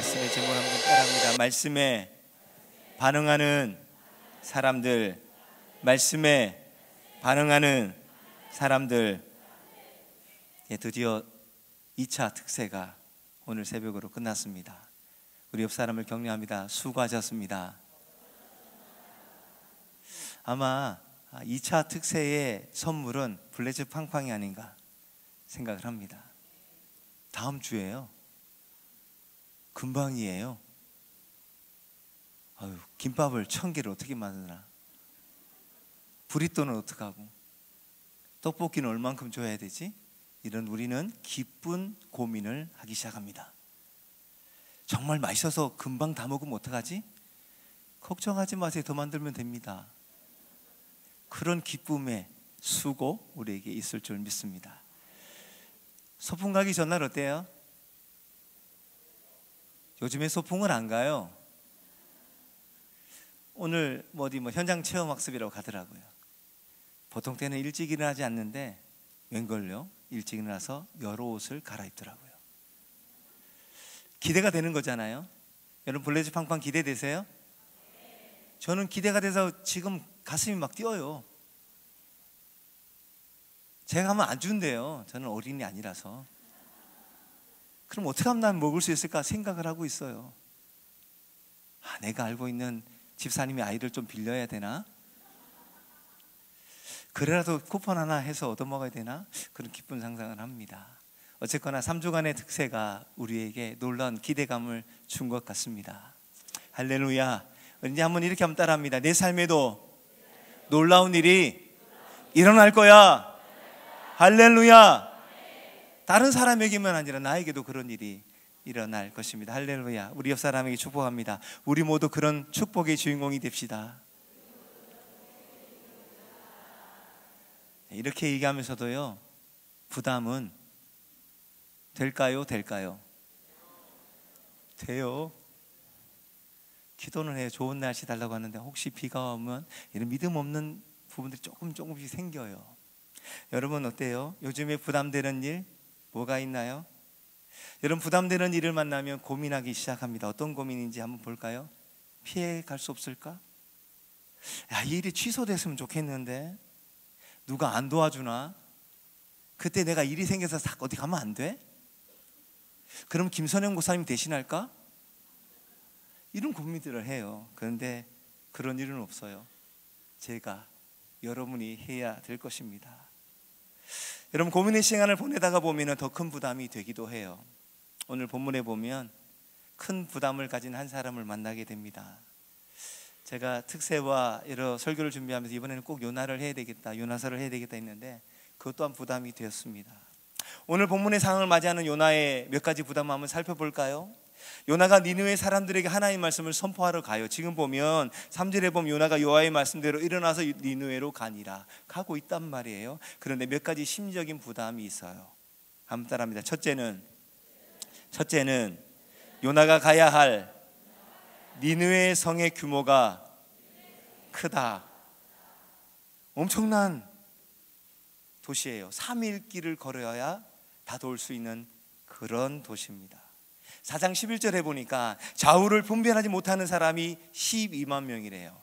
말씀의 제목을 한번 따라합니다. 말씀에 반응하는 사람들, 말씀에 반응하는 사람들. 드디어 2차 특세가 오늘 새벽으로 끝났습니다. 우리 옆 사람을 격려합니다. 수고하셨습니다. 아마 2차 특세의 선물은 블레즈 팡팡이 아닌가 생각을 합니다. 다음 주에요. 금방이에요. 아유, 김밥을 1000개를 어떻게 만드나. 브리또는 어떡하고, 떡볶이는 얼만큼 줘야 되지? 이런 우리는 기쁜 고민을 하기 시작합니다. 정말 맛있어서 금방 다 먹으면 어떡하지? 걱정하지 마세요. 더 만들면 됩니다. 그런 기쁨의 수고 우리에게 있을 줄 믿습니다. 소풍 가기 전날 어때요? 요즘에 소풍을 안 가요. 오늘 어디 현장 체험 학습이라고 가더라고요. 보통 때는 일찍 일어나지 않는데 웬걸요? 일찍 일어나서 여러 옷을 갈아입더라고요. 기대가 되는 거잖아요. 여러분 블레즈 팡팡 기대되세요? 저는 기대가 돼서 지금 가슴이 막 뛰어요. 제가 하면 안 준대요. 저는 어린이 아니라서. 그럼 어떻게 하면 난 먹을 수 있을까 생각을 하고 있어요. 내가 알고 있는 집사님의 아이를 좀 빌려야 되나? 그래라도 쿠폰 하나 해서 얻어먹어야 되나? 그런 기쁜 상상을 합니다. 어쨌거나 3주간의 특세가 우리에게 놀라운 기대감을 준 것 같습니다. 할렐루야. 이제 한번 이렇게 한번 따라합니다. 내 삶에도 놀라운 일이 일어날 거야. 할렐루야. 다른 사람에게만 아니라 나에게도 그런 일이 일어날 것입니다. 할렐루야. 우리 옆 사람에게 축복합니다. 우리 모두 그런 축복의 주인공이 됩시다. 이렇게 얘기하면서도요, 부담은 될까요? 될까요? 돼요. 기도는 해요. 좋은 날씨 달라고 하는데 혹시 비가 오면 이런 믿음 없는 부분들이 조금씩 생겨요. 여러분 어때요? 요즘에 부담되는 일 뭐가 있나요? 여러분 부담되는 일을 만나면 고민하기 시작합니다. 어떤 고민인지 한번 볼까요? 피해 갈 수 없을까? 이 일이 취소됐으면 좋겠는데 누가 안 도와주나? 그때 내가 일이 생겨서 싹 어디 가면 안 돼? 그럼 김선영 목사님 대신할까? 이런 고민들을 해요. 그런데 그런 일은 없어요. 제가, 여러분이 해야 될 것입니다. 여러분 고민의 시간을 보내다가 보면 더 큰 부담이 되기도 해요. 오늘 본문에 보면 큰 부담을 가진 한 사람을 만나게 됩니다. 제가 특세와 여러 설교를 준비하면서 이번에는 꼭 요나를 해야 되겠다, 요나서를 해야 되겠다 했는데 그것 또한 부담이 되었습니다. 오늘 본문의 상황을 맞이하는 요나의 몇 가지 부담을 한번 살펴볼까요? 요나가 니느웨 사람들에게 하나님의 말씀을 선포하러 가요. 지금 보면 3절에 보면 요나가 여호와의 말씀대로 일어나서 니느웨로 가니라 가고 있단 말이에요. 그런데 몇 가지 심적인 부담이 있어요. 한번 따라합니다. 첫째는 요나가 가야 할 니느웨 성의 규모가 크다. 엄청난 도시예요. 3일 길을 걸어야 다 도울 수 있는 그런 도시입니다. 4장 11절에 보니까 좌우를 분별하지 못하는 사람이 12만 명이래요.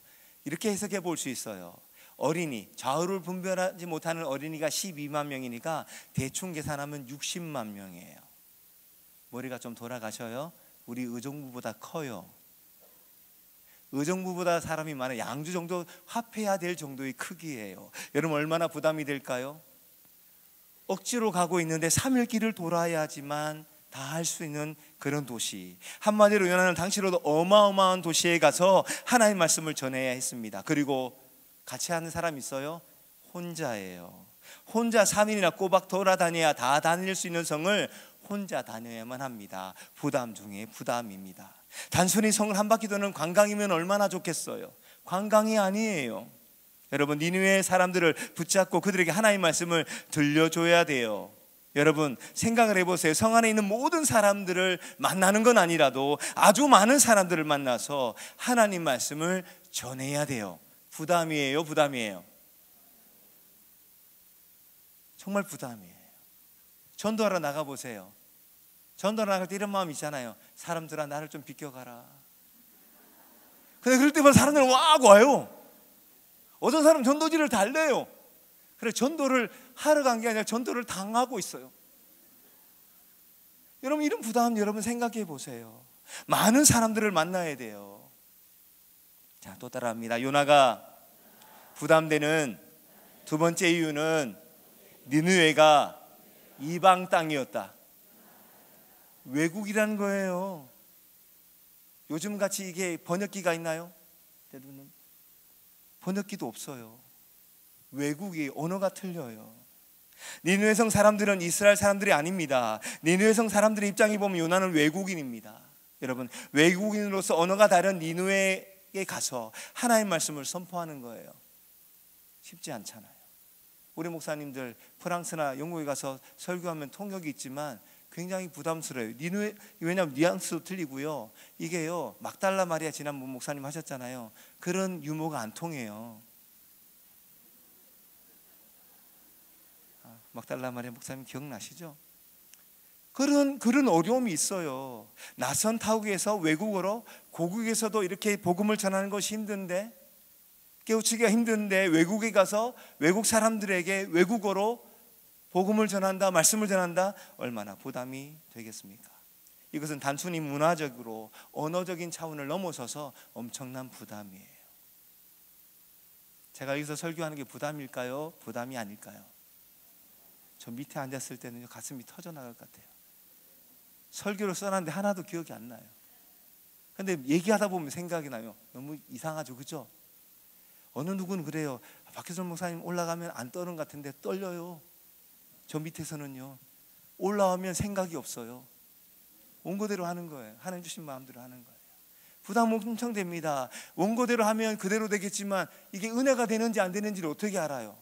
이렇게 해석해 볼 수 있어요. 어린이, 좌우를 분별하지 못하는 어린이가 12만 명이니까 대충 계산하면 60만 명이에요. 머리가 좀 돌아가셔요? 우리 의정부보다 커요. 의정부보다 사람이 많아요. 양주 정도 합해야 될 정도의 크기예요. 여러분 얼마나 부담이 될까요? 억지로 가고 있는데 3일 길을 돌아야지만 다 할 수 있는 그런 도시. 한마디로 요나는 당시로도 어마어마한 도시에 가서 하나님의 말씀을 전해야 했습니다. 그리고 같이 하는 사람이 있어요? 혼자예요. 혼자 3일이나 꼬박 돌아다녀야 다 다닐 수 있는 성을 혼자 다녀야만 합니다. 부담 중에 부담입니다. 단순히 성을 한 바퀴 도는 관광이면 얼마나 좋겠어요. 관광이 아니에요. 여러분 니느웨 사람들을 붙잡고 그들에게 하나님의 말씀을 들려줘야 돼요. 여러분 생각을 해보세요. 성 안에 있는 모든 사람들을 만나는 건 아니라도 아주 많은 사람들을 만나서 하나님 말씀을 전해야 돼요. 부담이에요? 부담이에요? 정말 부담이에요. 전도하러 나가보세요. 전도 나갈 때 이런 마음 있잖아요. 사람들아 나를 좀 비껴가라. 근데 그럴 때마다 사람들은 막 와요. 어떤 사람은 전도지를 달래요. 그래 전도를 하러 간 게 아니라 전도를 당하고 있어요. 여러분 이런 부담 여러분 생각해 보세요. 많은 사람들을 만나야 돼요. 자, 또 따라합니다. 요나가 부담되는 두 번째 이유는 니느웨가 이방 땅이었다. 외국이라는 거예요. 요즘같이 이게 번역기가 있나요? 대부분 번역기도 없어요. 외국이 언어가 틀려요. 니느웨 성 사람들은 이스라엘 사람들이 아닙니다. 니느웨 성 사람들의 입장에 보면 요나는 외국인입니다. 여러분 외국인으로서 언어가 다른 니느웨에 가서 하나님의 말씀을 선포하는 거예요. 쉽지 않잖아요. 우리 목사님들 프랑스나 영국에 가서 설교하면 통역이 있지만 굉장히 부담스러워요. 니느웨, 왜냐하면 뉘앙스도 틀리고요. 이게요 막달라 마리아 지난번 목사님 하셨잖아요. 그런 유머가 안 통해요. 막달라 마리아 목사님 기억나시죠? 그런 어려움이 있어요. 낯선 타국에서 외국어로 고국에서도 이렇게 복음을 전하는 것이 힘든데, 깨우치기가 힘든데 외국에 가서 외국 사람들에게 외국어로 복음을 전한다, 말씀을 전한다, 얼마나 부담이 되겠습니까? 이것은 단순히 문화적으로 언어적인 차원을 넘어서서 엄청난 부담이에요. 제가 여기서 설교하는 게 부담일까요? 부담이 아닐까요? 저 밑에 앉았을 때는 가슴이 터져나갈 것 같아요. 설교를 써놨는데 하나도 기억이 안 나요. 근데 얘기하다 보면 생각이 나요. 너무 이상하죠, 그죠? 어느 누구는 그래요. 박혜선 목사님 올라가면 안 떠는 것 같은데 떨려요. 저 밑에서는요, 올라오면 생각이 없어요. 원고대로 하는 거예요. 하나님 주신 마음대로 하는 거예요. 부담 엄청 됩니다. 원고대로 하면 그대로 되겠지만 이게 은혜가 되는지 안 되는지를 어떻게 알아요?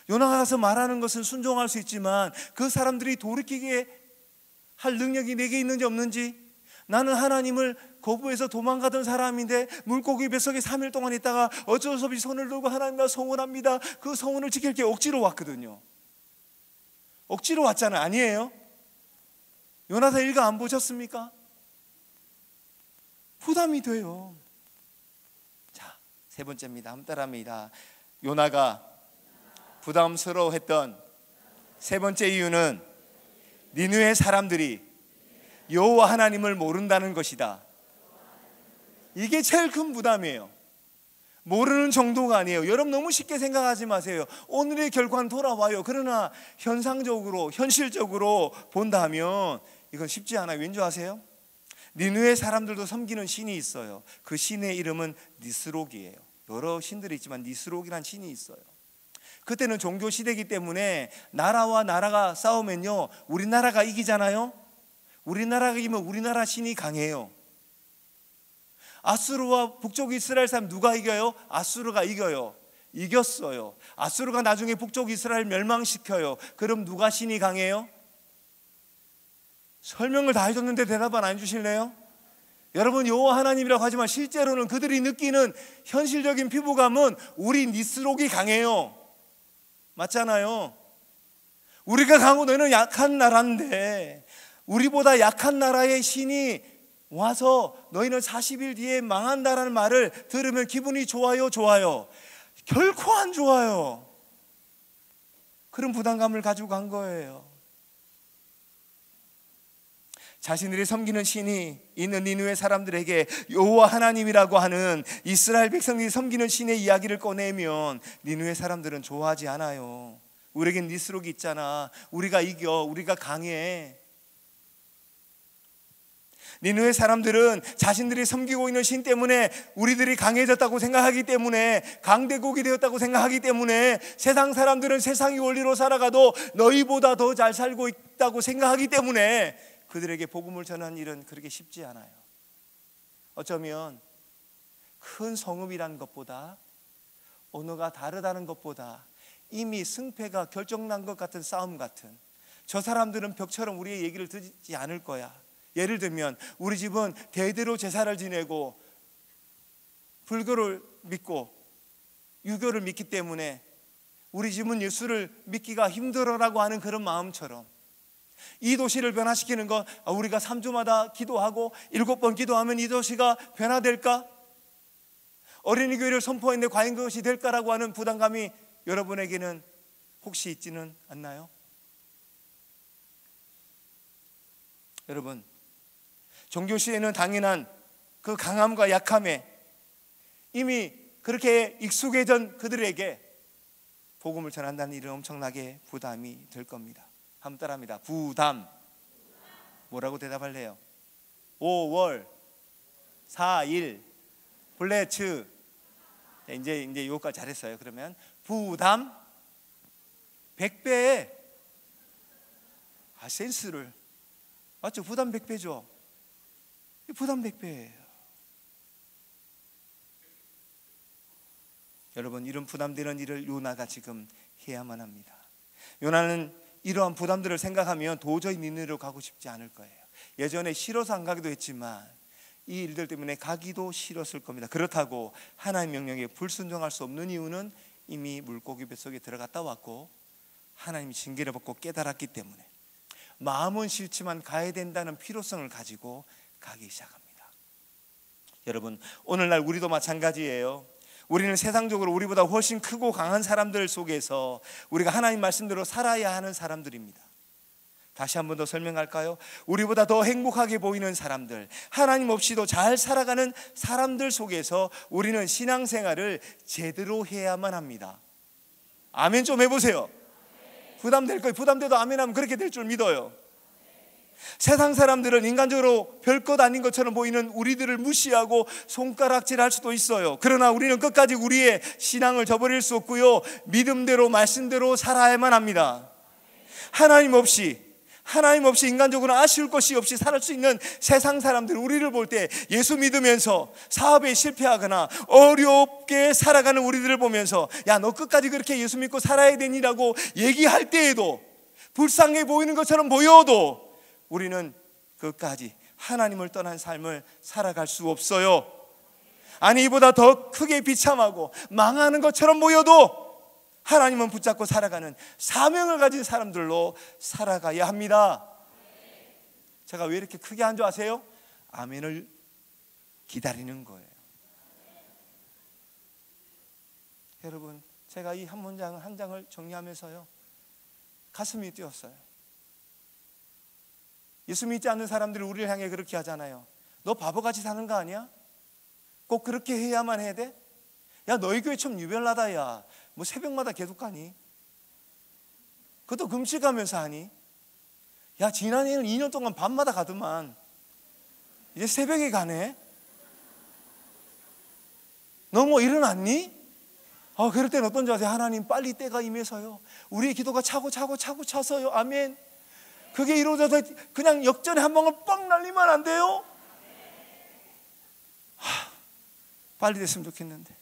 요나가 가서 말하는 것은 순종할 수 있지만 그 사람들이 돌이키게 할 능력이 내게 있는지 없는지, 나는 하나님을 거부해서 도망가던 사람인데 물고기 뱃속에 3일 동안 있다가 어쩔 수 없이 손을 들고 하나님과 성원합니다. 그 성원을 지킬 게 억지로 왔거든요. 억지로 왔잖아요. 아니에요? 요나서 일가 안 보셨습니까? 부담이 돼요. 자, 세 번째입니다. 한번 따라합니다. 요나가 부담스러워했던 세 번째 이유는 니느웨 사람들이 여호와 하나님을 모른다는 것이다. 이게 제일 큰 부담이에요. 모르는 정도가 아니에요. 여러분 너무 쉽게 생각하지 마세요. 오늘의 결과는 돌아와요. 그러나 현상적으로 현실적으로 본다면 이건 쉽지 않아요. 왠지 아세요? 니느웨 사람들도 섬기는 신이 있어요. 그 신의 이름은 니스록이에요. 여러 신들이 있지만 니스록이라는 신이 있어요. 그때는 종교 시대이기 때문에 나라와 나라가 싸우면요, 우리나라가 이기잖아요. 우리나라가 이기면 우리나라 신이 강해요. 아수르와 북쪽 이스라엘 사람 누가 이겨요? 아수르가 이겨요. 이겼어요. 아수르가 나중에 북쪽 이스라엘 멸망시켜요. 그럼 누가 신이 강해요? 설명을 다 해줬는데 대답 안 해주실래요? 여러분 여호와 하나님이라고 하지만 실제로는 그들이 느끼는 현실적인 피부감은 우리 니스록이 강해요. 맞잖아요. 우리가 강하고 너희는 약한 나라인데 우리보다 약한 나라의 신이 와서 너희는 40일 뒤에 망한다라는 말을 들으면 기분이 좋아요, 좋아요? 결코 안 좋아요. 그런 부담감을 가지고 간 거예요. 자신들이 섬기는 신이 있는 니느웨 사람들에게 여호와 하나님이라고 하는 이스라엘 백성들이 섬기는 신의 이야기를 꺼내면 니느웨 사람들은 좋아하지 않아요. 우리에겐 니스록이 있잖아. 우리가 이겨. 우리가 강해. 니느웨 사람들은 자신들이 섬기고 있는 신 때문에 우리들이 강해졌다고 생각하기 때문에, 강대국이 되었다고 생각하기 때문에, 세상 사람들은 세상의 원리로 살아가도 너희보다 더 잘 살고 있다고 생각하기 때문에 그들에게 복음을 전하는 일은 그렇게 쉽지 않아요. 어쩌면 큰 성읍이라는 것보다, 언어가 다르다는 것보다 이미 승패가 결정난 것 같은 싸움 같은, 저 사람들은 벽처럼 우리의 얘기를 듣지 않을 거야. 예를 들면 우리 집은 대대로 제사를 지내고 불교를 믿고 유교를 믿기 때문에 우리 집은 예수를 믿기가 힘들어라고 하는 그런 마음처럼, 이 도시를 변화시키는 것, 우리가 3주마다 기도하고 7번 기도하면 이 도시가 변화될까? 어린이 교회를 선포했는데 과연 그것이 될까라고 하는 부담감이 여러분에게는 혹시 있지는 않나요? 여러분, 종교시에는 당연한 그 강함과 약함에 이미 그렇게 익숙해진 그들에게 복음을 전한다는 일은 엄청나게 부담이 될 겁니다. 한번 따라합니다. 부담. 뭐라고 대답할래요? 5월 4일 블레츠. 이제 이거까지 잘했어요. 그러면 부담 100배에 센스를 맞죠? 부담 100배죠. 부담 100배예요. 여러분, 이런 부담되는 일을 요나가 지금 해야만 합니다. 요나는 이러한 부담들을 생각하면 도저히 니느웨로 가고 싶지 않을 거예요. 예전에 싫어서 안 가기도 했지만 이 일들 때문에 가기도 싫었을 겁니다. 그렇다고 하나님 명령에 불순종할 수 없는 이유는 이미 물고기 뱃속에 들어갔다 왔고 하나님이 징계를 받고 깨달았기 때문에 마음은 싫지만 가야 된다는 필요성을 가지고 가기 시작합니다. 여러분, 오늘날 우리도 마찬가지예요. 우리는 세상적으로 우리보다 훨씬 크고 강한 사람들 속에서 우리가 하나님 말씀대로 살아야 하는 사람들입니다. 다시 한 번 더 설명할까요? 우리보다 더 행복하게 보이는 사람들, 하나님 없이도 잘 살아가는 사람들 속에서 우리는 신앙생활을 제대로 해야만 합니다. 아멘 좀 해보세요. 부담될 거예요. 부담돼도 아멘하면 그렇게 될 줄 믿어요. 세상 사람들은 인간적으로 별것 아닌 것처럼 보이는 우리들을 무시하고 손가락질할 수도 있어요. 그러나 우리는 끝까지 우리의 신앙을 저버릴 수 없고요, 믿음대로 말씀대로 살아야만 합니다. 하나님 없이 인간적으로 아쉬울 것이 없이 살 수 있는 세상 사람들, 우리를 볼 때 예수 믿으면서 사업에 실패하거나 어렵게 살아가는 우리들을 보면서 야, 너 끝까지 그렇게 예수 믿고 살아야 되니라고 얘기할 때에도 불쌍해 보이는 것처럼 보여도 우리는 끝까지 하나님을 떠난 삶을 살아갈 수 없어요. 아니, 이보다 더 크게 비참하고 망하는 것처럼 보여도 하나님은 붙잡고 살아가는 사명을 가진 사람들로 살아가야 합니다. 제가 왜 이렇게 크게 한 줄 아세요? 아멘을 기다리는 거예요. 여러분, 제가 이 한 문장 한 장을 정리하면서요, 가슴이 뛰었어요. 예수 믿지 않는 사람들이 우리를 향해 그렇게 하잖아요. 너 바보같이 사는 거 아니야? 꼭 그렇게 해야만 해야 돼? 야, 너희 교회 참 유별나다. 야, 뭐 새벽마다 계속 가니? 그것도 금식하면서 하니? 야, 지난해는 2년 동안 밤마다 가더만 이제 새벽에 가네? 너 뭐 일어났니? 그럴 땐 어떤지 아세요? 하나님, 빨리 때가 임해서요, 우리의 기도가 차고 차서요, 아멘. 그게 이루어져서 그냥 역전에 한 방울 뻥 날리면 안 돼요? 빨리 됐으면 좋겠는데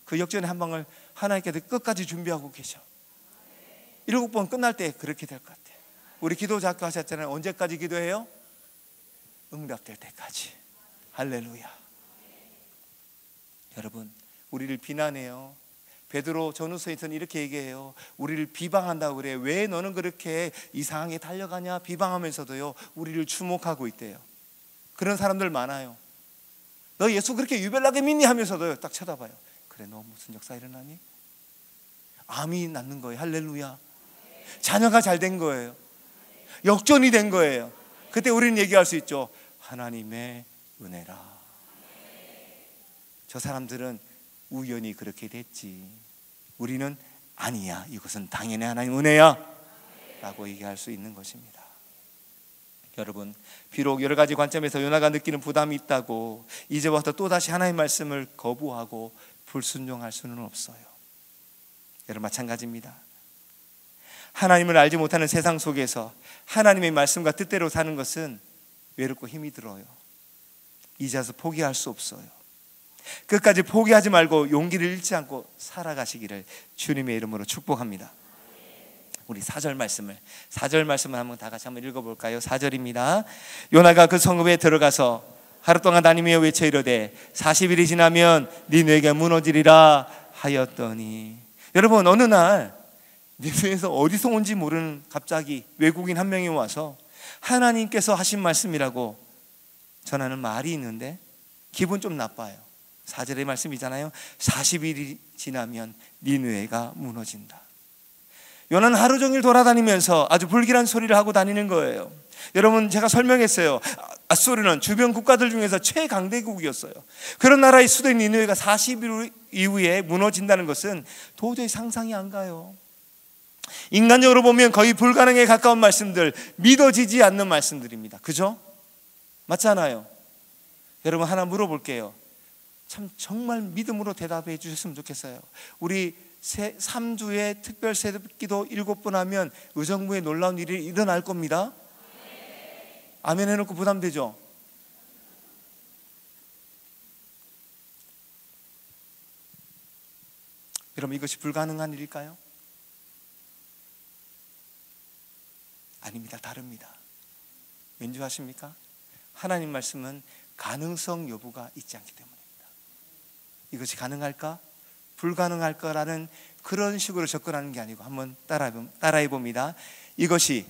그 역전의 한 방을 하나님께서 끝까지 준비하고 계셔. 7번 끝날 때 그렇게 될 것 같아요. 우리 기도 작가 하셨잖아요. 언제까지 기도해요? 응답될 때까지. 할렐루야. 여러분, 우리를 비난해요. 베드로 전후서에서는 이렇게 얘기해요. 우리를 비방한다고 그래요. 왜 너는 그렇게 이상하게 달려가냐 비방하면서도요, 우리를 주목하고 있대요. 그런 사람들 많아요. 너 예수 그렇게 유별나게 믿니 하면서도요, 딱 쳐다봐요. 그래, 너 무슨 역사 일어나니? 암이 낫는 거예요. 할렐루야. 자녀가 잘 된 거예요. 역전이 된 거예요. 그때 우리는 얘기할 수 있죠. 하나님의 은혜라. 저 사람들은 우연히 그렇게 됐지. 우리는 아니야, 이것은 당연히 하나님 은혜야 라고 얘기할 수 있는 것입니다. 여러분, 비록 여러 가지 관점에서 요나가 느끼는 부담이 있다고 이제부터 또다시 하나님의 말씀을 거부하고 불순종할 수는 없어요. 여러분, 마찬가지입니다. 하나님을 알지 못하는 세상 속에서 하나님의 말씀과 뜻대로 사는 것은 외롭고 힘이 들어요. 이제서 포기할 수 없어요. 끝까지 포기하지 말고 용기를 잃지 않고 살아가시기를 주님의 이름으로 축복합니다. 우리 4절 말씀을 한번 다 같이 한번 읽어볼까요? 4절입니다. 요나가 그 성읍에 들어가서 하루 동안 다니며 외쳐 이르되 40일이 지나면 니네가 무너지리라 하였더니. 여러분, 어느 날 니느웨에서 어디서 온지 모르는 갑자기 외국인 한 명이 와서 하나님께서 하신 말씀이라고 전하는 말이 있는데 기분 좀 나빠요. 4절의 말씀이잖아요. 40일이 지나면 니느웨가 무너진다. 요나는 하루 종일 돌아다니면서 아주 불길한 소리를 하고 다니는 거예요. 여러분, 제가 설명했어요. 앗소르는 주변 국가들 중에서 최강대국이었어요. 그런 나라의 수도인 니느웨가 40일 이후에 무너진다는 것은 도저히 상상이 안 가요. 인간적으로 보면 거의 불가능에 가까운 말씀들, 믿어지지 않는 말씀들입니다. 그죠? 맞잖아요. 여러분, 하나 물어볼게요. 참 정말 믿음으로 대답해 주셨으면 좋겠어요. 우리 3주의 특별 새벽기도 7번 하면 의정부에 놀라운 일이 일어날 겁니다. 아멘 해놓고 부담되죠? 여러분, 이것이 불가능한 일일까요? 아닙니다. 다릅니다. 왠지 아십니까? 하나님 말씀은 가능성 여부가 있지 않기 때문입니다. 이것이 가능할까? 불가능할까라는 그런 식으로 접근하는 게 아니고 한번 따라해 봅니다. 이것이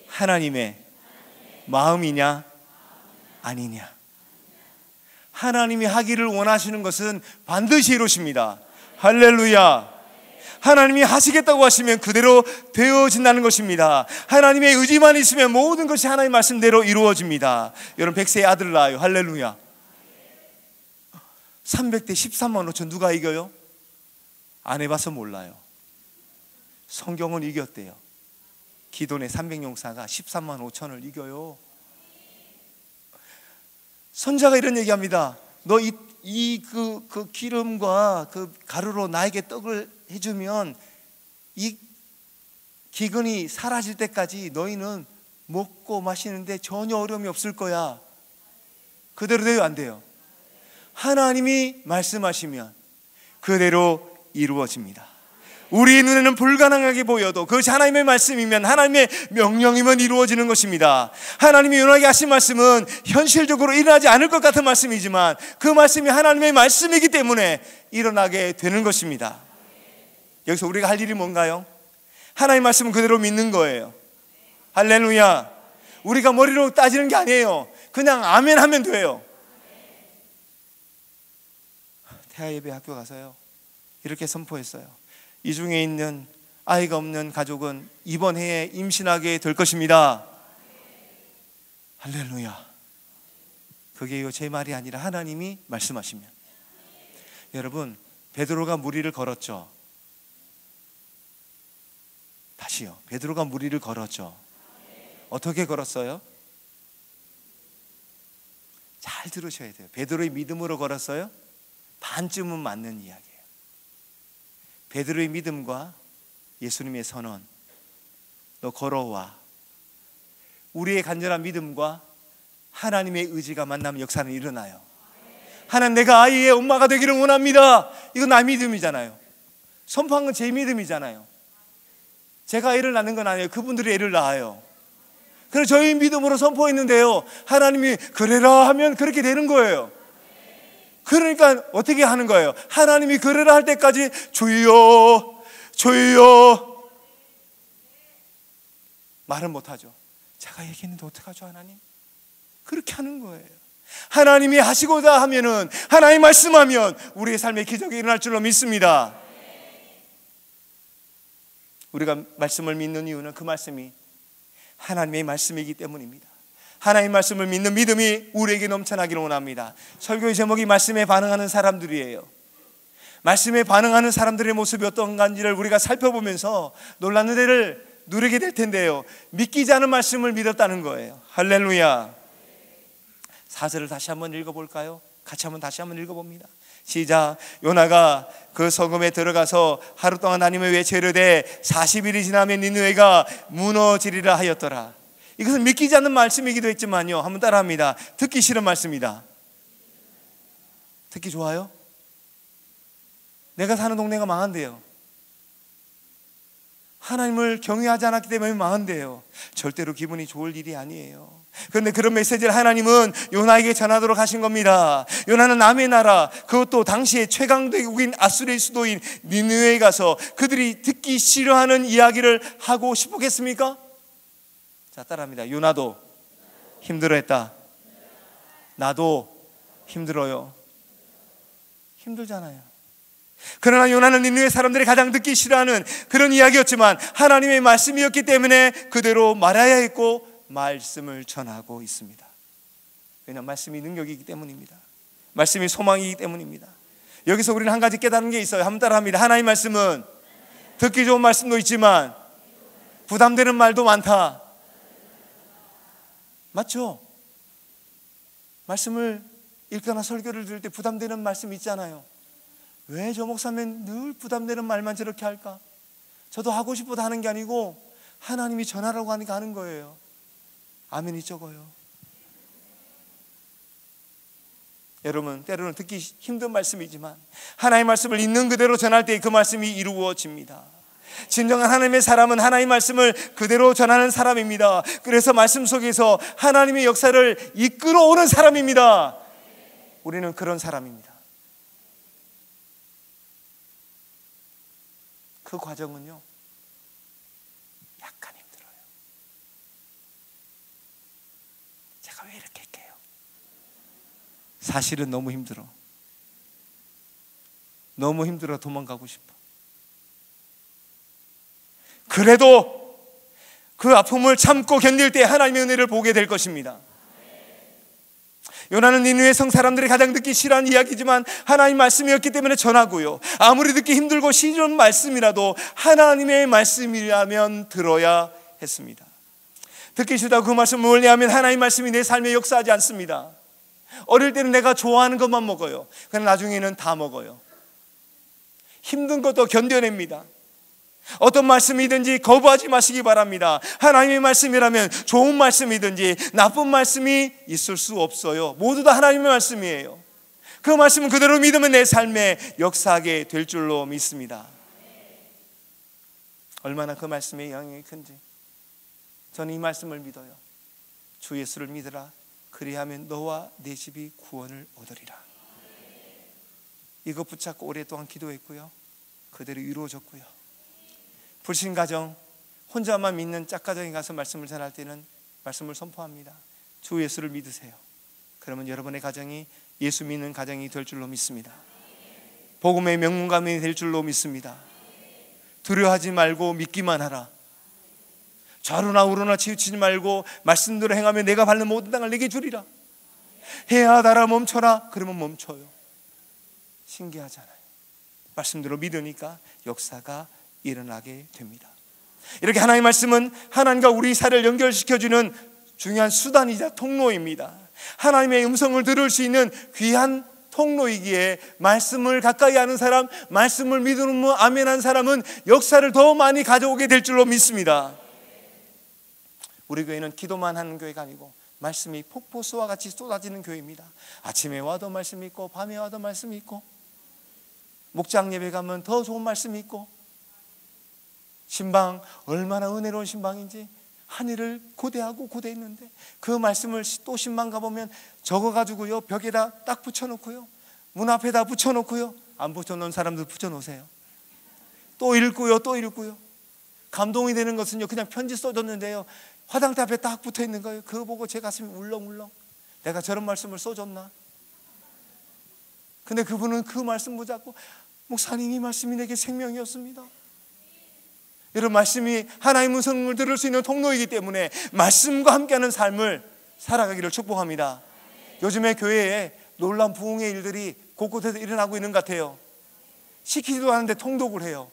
하나님의 마음이냐 아니냐. 하나님이 하기를 원하시는 것은 반드시 이루십니다. 할렐루야. 하나님이 하시겠다고 하시면 그대로 되어진다는 것입니다. 하나님의 의지만 있으면 모든 것이 하나님의 말씀대로 이루어집니다. 여러분, 100세의 아들 낳아요. 할렐루야. 300대 13만 5천 누가 이겨요? 안 해봐서 몰라요. 성경은 이겼대요. 기돈의 300용사가 13만 5천을 이겨요. 선자가 이런 얘기합니다. 너 그 기름과 그 가루로 나에게 떡을 해주면 이 기근이 사라질 때까지 너희는 먹고 마시는데 전혀 어려움이 없을 거야. 그대로 돼요, 안 돼요? 하나님이 말씀하시면 그대로 이루어집니다. 우리의 눈에는 불가능하게 보여도 그것이 하나님의 말씀이면, 하나님의 명령이면 이루어지는 것입니다. 하나님이 요나에게 하신 말씀은 현실적으로 일어나지 않을 것 같은 말씀이지만 그 말씀이 하나님의 말씀이기 때문에 일어나게 되는 것입니다. 여기서 우리가 할 일이 뭔가요? 하나님의 말씀은 그대로 믿는 거예요. 할렐루야. 우리가 머리로 따지는 게 아니에요. 그냥 아멘 하면 돼요. 태아예배 학교 가서요, 이렇게 선포했어요. 이 중에 있는 아이가 없는 가족은 이번 해에 임신하게 될 것입니다. 할렐루야. 그게요, 제 말이 아니라 하나님이 말씀하시면. 여러분, 베드로가 무리를 걸었죠. 다시요. 베드로가 무리를 걸었죠. 어떻게 걸었어요? 잘 들으셔야 돼요. 베드로의 믿음으로 걸었어요? 반쯤은 맞는 이야기예요. 베드로의 믿음과 예수님의 선언, 너 걸어와. 우리의 간절한 믿음과 하나님의 의지가 만나면 역사는 일어나요. 하나님, 내가 아이의 엄마가 되기를 원합니다. 이건 나 믿음이잖아요. 선포한 건 제 믿음이잖아요. 제가 애를 낳는 건 아니에요. 그분들이 애를 낳아요. 그래서 저희 믿음으로 선포했는데요, 하나님이 그래라 하면 그렇게 되는 거예요. 그러니까 어떻게 하는 거예요? 하나님이 그래라 할 때까지 주여 주여 말은 못하죠. 제가 얘기했는데 어떡하죠 하나님? 그렇게 하는 거예요. 하나님이 하시고자 하면은, 하나님 말씀하면 우리의 삶에 기적이 일어날 줄로 믿습니다. 우리가 말씀을 믿는 이유는 그 말씀이 하나님의 말씀이기 때문입니다. 하나님의 말씀을 믿는 믿음이 우리에게 넘쳐나기를 원합니다. 설교의 제목이 말씀에 반응하는 사람들이에요. 말씀에 반응하는 사람들의 모습이 어떤가를 우리가 살펴보면서 놀라는 데를 누리게 될 텐데요, 믿기지 않은 말씀을 믿었다는 거예요. 할렐루야. 4절을 다시 한번 읽어볼까요? 같이 한번 다시 한번 읽어봅니다. 시작. 요나가 그 성읍에 들어가서 하루 동안 하나님을 외쳐 이르되 40일이 지나면 니느웨가 무너지리라 하였더라. 이것은 믿기지 않는 말씀이기도 했지만요, 한번 따라합니다. 듣기 싫은 말씀이다. 듣기 좋아요? 내가 사는 동네가 망한대요. 하나님을 경외하지 않았기 때문에 망한대요. 절대로 기분이 좋을 일이 아니에요. 그런데 그런 메시지를 하나님은 요나에게 전하도록 하신 겁니다. 요나는 남의 나라, 그것도 당시에 최강대국인 아수르의 수도인 니느웨에 가서 그들이 듣기 싫어하는 이야기를 하고 싶었겠습니까? 자, 따라합니다. 요나도 힘들어했다. 나도 힘들어요. 힘들잖아요. 그러나 요나는 니느웨 사람들이 가장 듣기 싫어하는 그런 이야기였지만 하나님의 말씀이었기 때문에 그대로 말해야 했고 말씀을 전하고 있습니다. 왜냐하면 말씀이 능력이기 때문입니다. 말씀이 소망이기 때문입니다. 여기서 우리는 한 가지 깨달은 게 있어요. 한번 따라합니다. 하나님의 말씀은 듣기 좋은 말씀도 있지만 부담되는 말도 많다. 맞죠? 말씀을 읽거나 설교를 들을 때 부담되는 말씀이 있잖아요. 왜 저 목사님 늘 부담되는 말만 저렇게 할까? 저도 하고 싶어도 하는 게 아니고 하나님이 전하라고 하니까 하는 거예요. 아멘이 적어요. 여러분, 때로는 듣기 힘든 말씀이지만 하나님의 말씀을 있는 그대로 전할 때 그 말씀이 이루어집니다. 진정한 하나님의 사람은 하나님의 말씀을 그대로 전하는 사람입니다. 그래서 말씀 속에서 하나님의 역사를 이끌어오는 사람입니다. 우리는 그런 사람입니다. 그 과정은요, 약간 힘들어요. 제가 왜 이렇게 할게요? 사실은 너무 힘들어. 너무 힘들어 도망가고 싶어. 그래도 그 아픔을 참고 견딜 때 하나님의 은혜를 보게 될 것입니다. 요나는 니느웨 성 사람들이 가장 듣기 싫어하는 이야기지만 하나님 말씀이었기 때문에 전하고요, 아무리 듣기 힘들고 싫은 말씀이라도 하나님의 말씀이라면 들어야 했습니다. 듣기 싫다고 그 말씀을 멀리하면 하나님 말씀이 내 삶에 역사하지 않습니다. 어릴 때는 내가 좋아하는 것만 먹어요. 그러나 나중에는 다 먹어요. 힘든 것도 견뎌냅니다. 어떤 말씀이든지 거부하지 마시기 바랍니다. 하나님의 말씀이라면 좋은 말씀이든지 나쁜 말씀이 있을 수 없어요. 모두 다 하나님의 말씀이에요. 그 말씀은 그대로 믿으면 내 삶에 역사하게 될 줄로 믿습니다. 얼마나 그 말씀의 영향이 큰지 저는 이 말씀을 믿어요. 주 예수를 믿으라. 그리하면 너와 내 집이 구원을 얻으리라. 이거 붙잡고 오랫동안 기도했고요, 그대로 이루어졌고요. 불신가정, 혼자만 믿는 짝가정에 가서 말씀을 전할 때는 말씀을 선포합니다. 주 예수를 믿으세요. 그러면 여러분의 가정이 예수 믿는 가정이 될 줄로 믿습니다. 복음의 명문가문이 될 줄로 믿습니다. 두려워하지 말고 믿기만 하라. 좌로나 우로나 치우치지 말고 말씀대로 행하면 내가 밟는 모든 땅을 내게 주리라. 해야 하다라 멈춰라. 그러면 멈춰요. 신기하잖아요. 말씀대로 믿으니까 역사가 일어나게 됩니다. 이렇게 하나님의 말씀은 하나님과 우리 사이를 연결시켜주는 중요한 수단이자 통로입니다. 하나님의 음성을 들을 수 있는 귀한 통로이기에 말씀을 가까이 하는 사람, 말씀을 믿으면 아멘한 사람은 역사를 더 많이 가져오게 될 줄로 믿습니다. 우리 교회는 기도만 하는 교회가 아니고 말씀이 폭포수와 같이 쏟아지는 교회입니다. 아침에 와도 말씀이 있고 밤에 와도 말씀이 있고 목장 예배 가면 더 좋은 말씀이 있고 신방 얼마나 은혜로운 신방인지 하늘을 고대하고 고대했는데 그 말씀을 또 신방 가보면 적어가지고요 벽에다 딱 붙여놓고요 문 앞에다 붙여놓고요 안 붙여놓은 사람들 붙여놓으세요. 또 읽고요 또 읽고요. 감동이 되는 것은요 그냥 편지 써줬는데요 화장대 앞에 딱 붙어있는 거예요. 그거 보고 제 가슴이 울렁울렁. 내가 저런 말씀을 써줬나? 근데 그분은 그 말씀 붙잡고 목사님 이 말씀이 내게 생명이었습니다. 여러분 말씀이 하나님의 음성을 들을 수 있는 통로이기 때문에 말씀과 함께하는 삶을 살아가기를 축복합니다. 요즘에 교회에 놀라운 부흥의 일들이 곳곳에서 일어나고 있는 것 같아요. 시키지도 않는데 통독을 해요.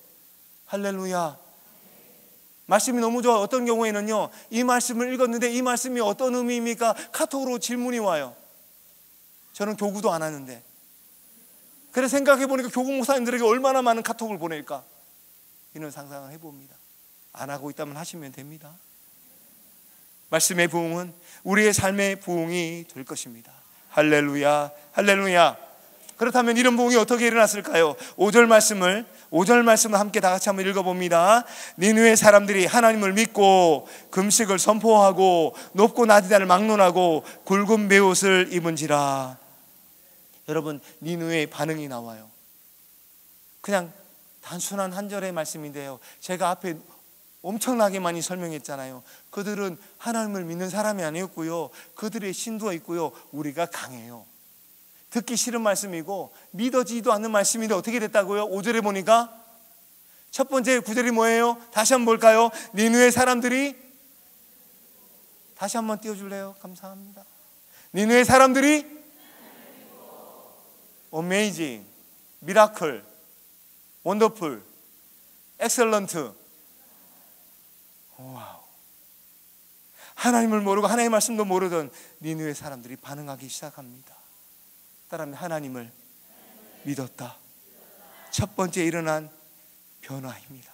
할렐루야. 말씀이 너무 좋아. 어떤 경우에는요 이 말씀을 읽었는데 이 말씀이 어떤 의미입니까? 카톡으로 질문이 와요. 저는 교구도 안 하는데. 그래 생각해보니까 교구 목사님들에게 얼마나 많은 카톡을 보낼까 이런 상상을 해봅니다. 안 하고 있다면 하시면 됩니다. 말씀의 부흥은 우리의 삶의 부흥이 될 것입니다. 할렐루야 할렐루야. 그렇다면 이런 부흥이 어떻게 일어났을까요? 5절 말씀을 5절 말씀을 함께 다 같이 한번 읽어봅니다. 니느웨 사람들이 하나님을 믿고 금식을 선포하고 높고 낮은 자를 막론하고 굵은 베옷을 입은지라. 여러분, 니느웨의 반응이 나와요. 그냥 단순한 한 절의 말씀인데요, 제가 앞에 엄청나게 많이 설명했잖아요. 그들은 하나님을 믿는 사람이 아니었고요, 그들의 신도가 있고요, 우리가 강해요. 듣기 싫은 말씀이고 믿어지지도 않는 말씀인데 어떻게 됐다고요? 5절에 보니까 첫 번째 구절이 뭐예요? 다시 한번 볼까요? 니느웨 사람들이, 다시 한번 띄워줄래요? 감사합니다. 니느웨 사람들이 어메이징, 미라클, 원더풀, 엑셀런트. 와우. 하나님을 모르고 하나님의 말씀도 모르던 니느웨 사람들이 반응하기 시작합니다. 따라하면 하나님을 믿었다. 첫 번째 일어난 변화입니다.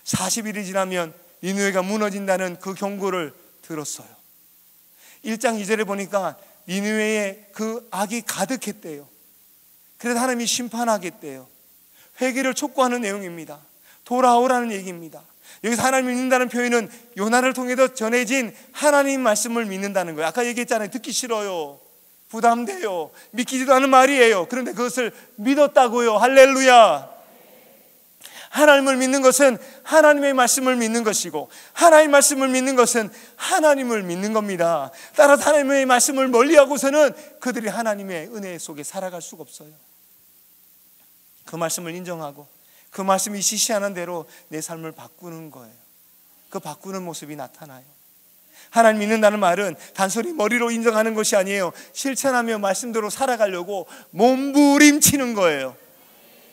40일이 지나면 니느웨가 무너진다는 그 경고를 들었어요. 1장 2절에 보니까 니느웨에 그 악이 가득했대요. 그래서 하나님이 심판하겠대요. 회개를 촉구하는 내용입니다. 돌아오라는 얘기입니다. 여기서 하나님을 믿는다는 표현은 요나를 통해서 전해진 하나님 말씀을 믿는다는 거예요. 아까 얘기했잖아요. 듣기 싫어요, 부담돼요, 믿기지도 않은 말이에요. 그런데 그것을 믿었다고요. 할렐루야. 하나님을 믿는 것은 하나님의 말씀을 믿는 것이고, 하나님의 말씀을 믿는 것은 하나님을 믿는 겁니다. 따라서 하나님의 말씀을 멀리하고서는 그들이 하나님의 은혜 속에 살아갈 수가 없어요. 그 말씀을 인정하고 그 말씀이 지시하는 대로 내 삶을 바꾸는 거예요. 그 바꾸는 모습이 나타나요. 하나님 믿는다는 말은 단순히 머리로 인정하는 것이 아니에요. 실천하며 말씀대로 살아가려고 몸부림치는 거예요.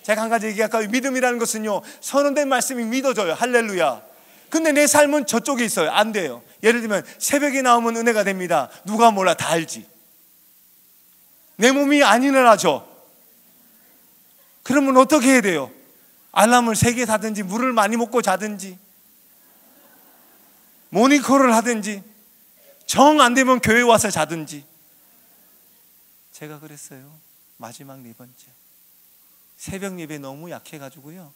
제가 한 가지 얘기할까요? 믿음이라는 것은요, 선언된 말씀이 믿어져요. 할렐루야. 근데 내 삶은 저쪽에 있어요. 안 돼요. 예를 들면 새벽에 나오면 은혜가 됩니다. 누가 몰라, 다 알지. 내 몸이 안 일어나죠. 그러면 어떻게 해야 돼요? 알람을 3개 사든지, 물을 많이 먹고 자든지, 모니터를 하든지, 정 안 되면 교회 와서 자든지. 제가 그랬어요. 마지막 4번째 새벽 예배 너무 약해가지고요,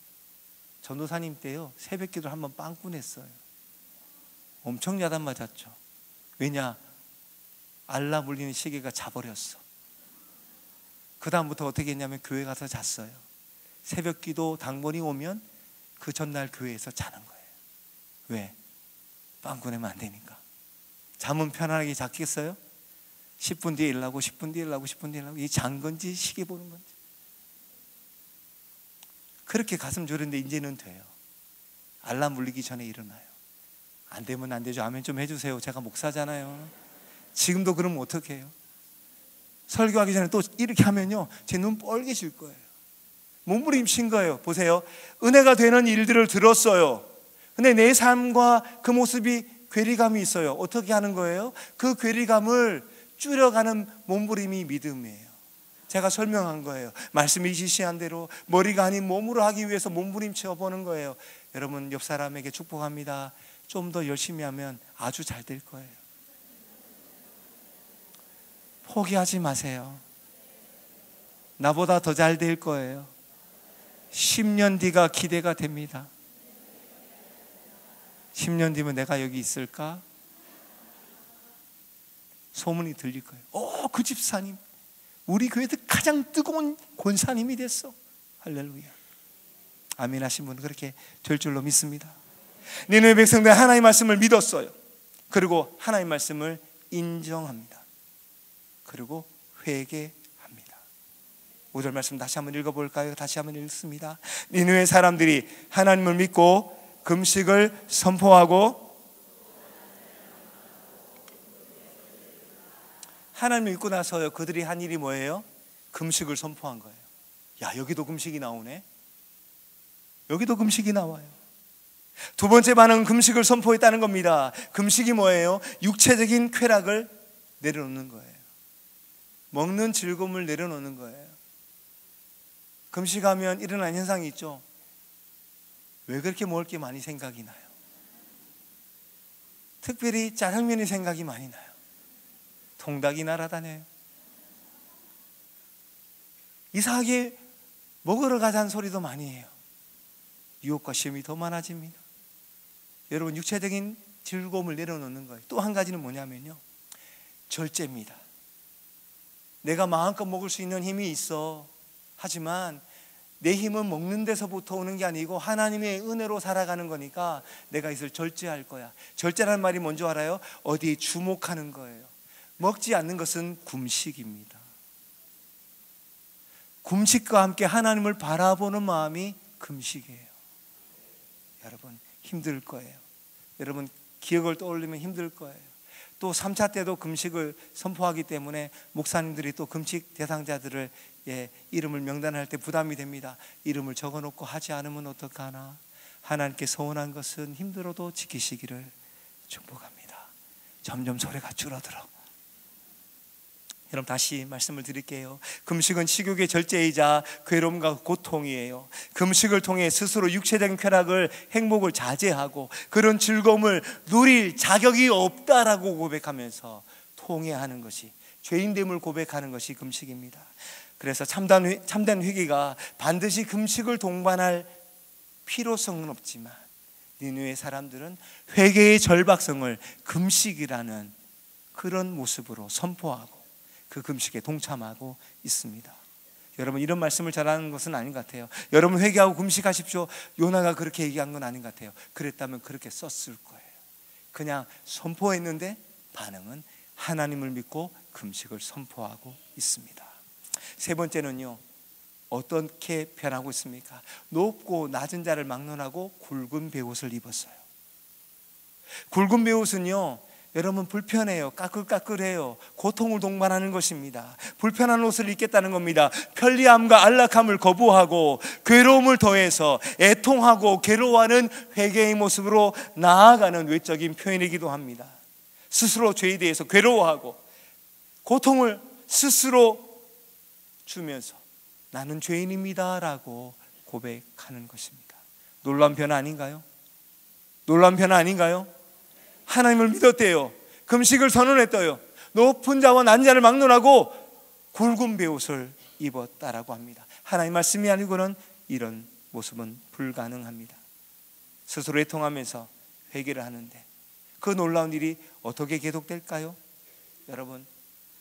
전도사님 때요 새벽 기도를 한번 빵꾸 냈어요. 엄청 야단 맞았죠. 왜냐? 알람 울리는 시계가 자버렸어. 그 다음부터 어떻게 했냐면 교회 가서 잤어요. 새벽 기도 당번이 오면 그 전날 교회에서 자는 거예요. 왜? 빵꾸 내면 안 되니까. 잠은 편안하게 잤겠어요? 10분 뒤에 일어나고 10분 뒤에 일어나고 10분 뒤에 일어나고, 이 잔 건지 시계 보는 건지. 그렇게 가슴 졸였는데 이제는 돼요. 알람 울리기 전에 일어나요. 안 되면 안 되죠. 아멘 좀 해주세요. 제가 목사잖아요. 지금도 그러면 어떻게 해요? 설교하기 전에 또 이렇게 하면요, 제 눈 뻘개질 거예요. 몸부림친 거예요. 보세요. 은혜가 되는 일들을 들었어요. 근데 내 삶과 그 모습이 괴리감이 있어요. 어떻게 하는 거예요? 그 괴리감을 줄여가는 몸부림이 믿음이에요. 제가 설명한 거예요. 말씀이 지시한 대로 머리가 아닌 몸으로 하기 위해서 몸부림쳐 보는 거예요. 여러분, 옆 사람에게 축복합니다. 좀 더 열심히 하면 아주 잘 될 거예요. 포기하지 마세요. 나보다 더 잘 될 거예요. 10년 뒤가 기대가 됩니다. 10년 뒤면 내가 여기 있을까? 소문이 들릴 거예요. 그 집사님, 우리 교회에서 가장 뜨거운 권사님이 됐어. 할렐루야. 아멘 하신 분은 그렇게 될 줄로 믿습니다. 니느웨 백성들 하나님의 말씀을 믿었어요. 그리고 하나님의 말씀을 인정합니다. 그리고 회개합니다. 5절 말씀 다시 한번 읽어볼까요? 다시 한번 읽습니다. 니느웨 사람들이 하나님을 믿고 금식을 선포하고, 하나님을 믿고 나서요, 그들이 한 일이 뭐예요? 금식을 선포한 거예요. 야, 여기도 금식이 나오네. 여기도 금식이 나와요. 두 번째 반응은 금식을 선포했다는 겁니다. 금식이 뭐예요? 육체적인 쾌락을 내려놓는 거예요. 먹는 즐거움을 내려놓는 거예요. 금식하면 일어나는 현상이 있죠. 왜 그렇게 먹을 게 많이 생각이 나요? 특별히 짜장면이 생각이 많이 나요. 통닭이 날아다녀요. 이상하게 먹으러 가자는 소리도 많이 해요. 유혹과 시험이 더 많아집니다. 여러분, 육체적인 즐거움을 내려놓는 거예요. 또 한 가지는 뭐냐면요, 절제입니다. 내가 마음껏 먹을 수 있는 힘이 있어. 하지만 내 힘은 먹는 데서부터 오는 게 아니고 하나님의 은혜로 살아가는 거니까 내가 이것을 절제할 거야. 절제라는 말이 뭔지 알아요? 어디에 주목하는 거예요. 먹지 않는 것은 금식입니다. 금식과 함께 하나님을 바라보는 마음이 금식이에요. 여러분, 힘들 거예요. 여러분, 기억을 떠올리면 힘들 거예요. 또 3차 때도 금식을 선포하기 때문에 목사님들이 또 금식 대상자들을 이름을 명단할 때 부담이 됩니다. 이름을 적어놓고 하지 않으면 어떡하나. 하나님께 서운한 것은 힘들어도 지키시기를 축복합니다. 점점 소리가 줄어들어. 여러분, 다시 말씀을 드릴게요. 금식은 식욕의 절제이자 괴로움과 고통이에요. 금식을 통해 스스로 육체적인 쾌락을, 행복을 자제하고 그런 즐거움을 누릴 자격이 없다라고 고백하면서 통회하는 것이, 죄인됨을 고백하는 것이 금식입니다. 그래서 참된 회개가 반드시 금식을 동반할 필요성은 없지만 니느웨 사람들은 회개의 절박성을 금식이라는 그런 모습으로 선포하고 그 금식에 동참하고 있습니다. 여러분, 이런 말씀을 잘하는 것은 아닌 것 같아요. 여러분, 회개하고 금식하십시오, 요나가 그렇게 얘기한 건 아닌 것 같아요. 그랬다면 그렇게 썼을 거예요. 그냥 선포했는데 반응은 하나님을 믿고 금식을 선포하고 있습니다. 세 번째는요, 어떻게 변하고 있습니까? 높고 낮은 자를 막론하고 굵은 베옷을 입었어요. 굵은 베옷은요, 여러분, 불편해요. 까끌까끌해요. 고통을 동반하는 것입니다. 불편한 옷을 입겠다는 겁니다. 편리함과 안락함을 거부하고 괴로움을 더해서 애통하고 괴로워하는 회개의 모습으로 나아가는 외적인 표현이기도 합니다. 스스로 죄에 대해서 괴로워하고 고통을 스스로 주면서 나는 죄인입니다 라고 고백하는 것입니다. 놀라운 변화 아닌가요? 놀라운 변화 아닌가요? 하나님을 믿었대요. 금식을 선언했대요. 높은 자와 낮은 자를 막론하고 굵은 베옷을 입었다라고 합니다. 하나님 말씀이 아니고는 이런 모습은 불가능합니다. 스스로 애통하면서 회개를 하는데 그 놀라운 일이 어떻게 계속될까요?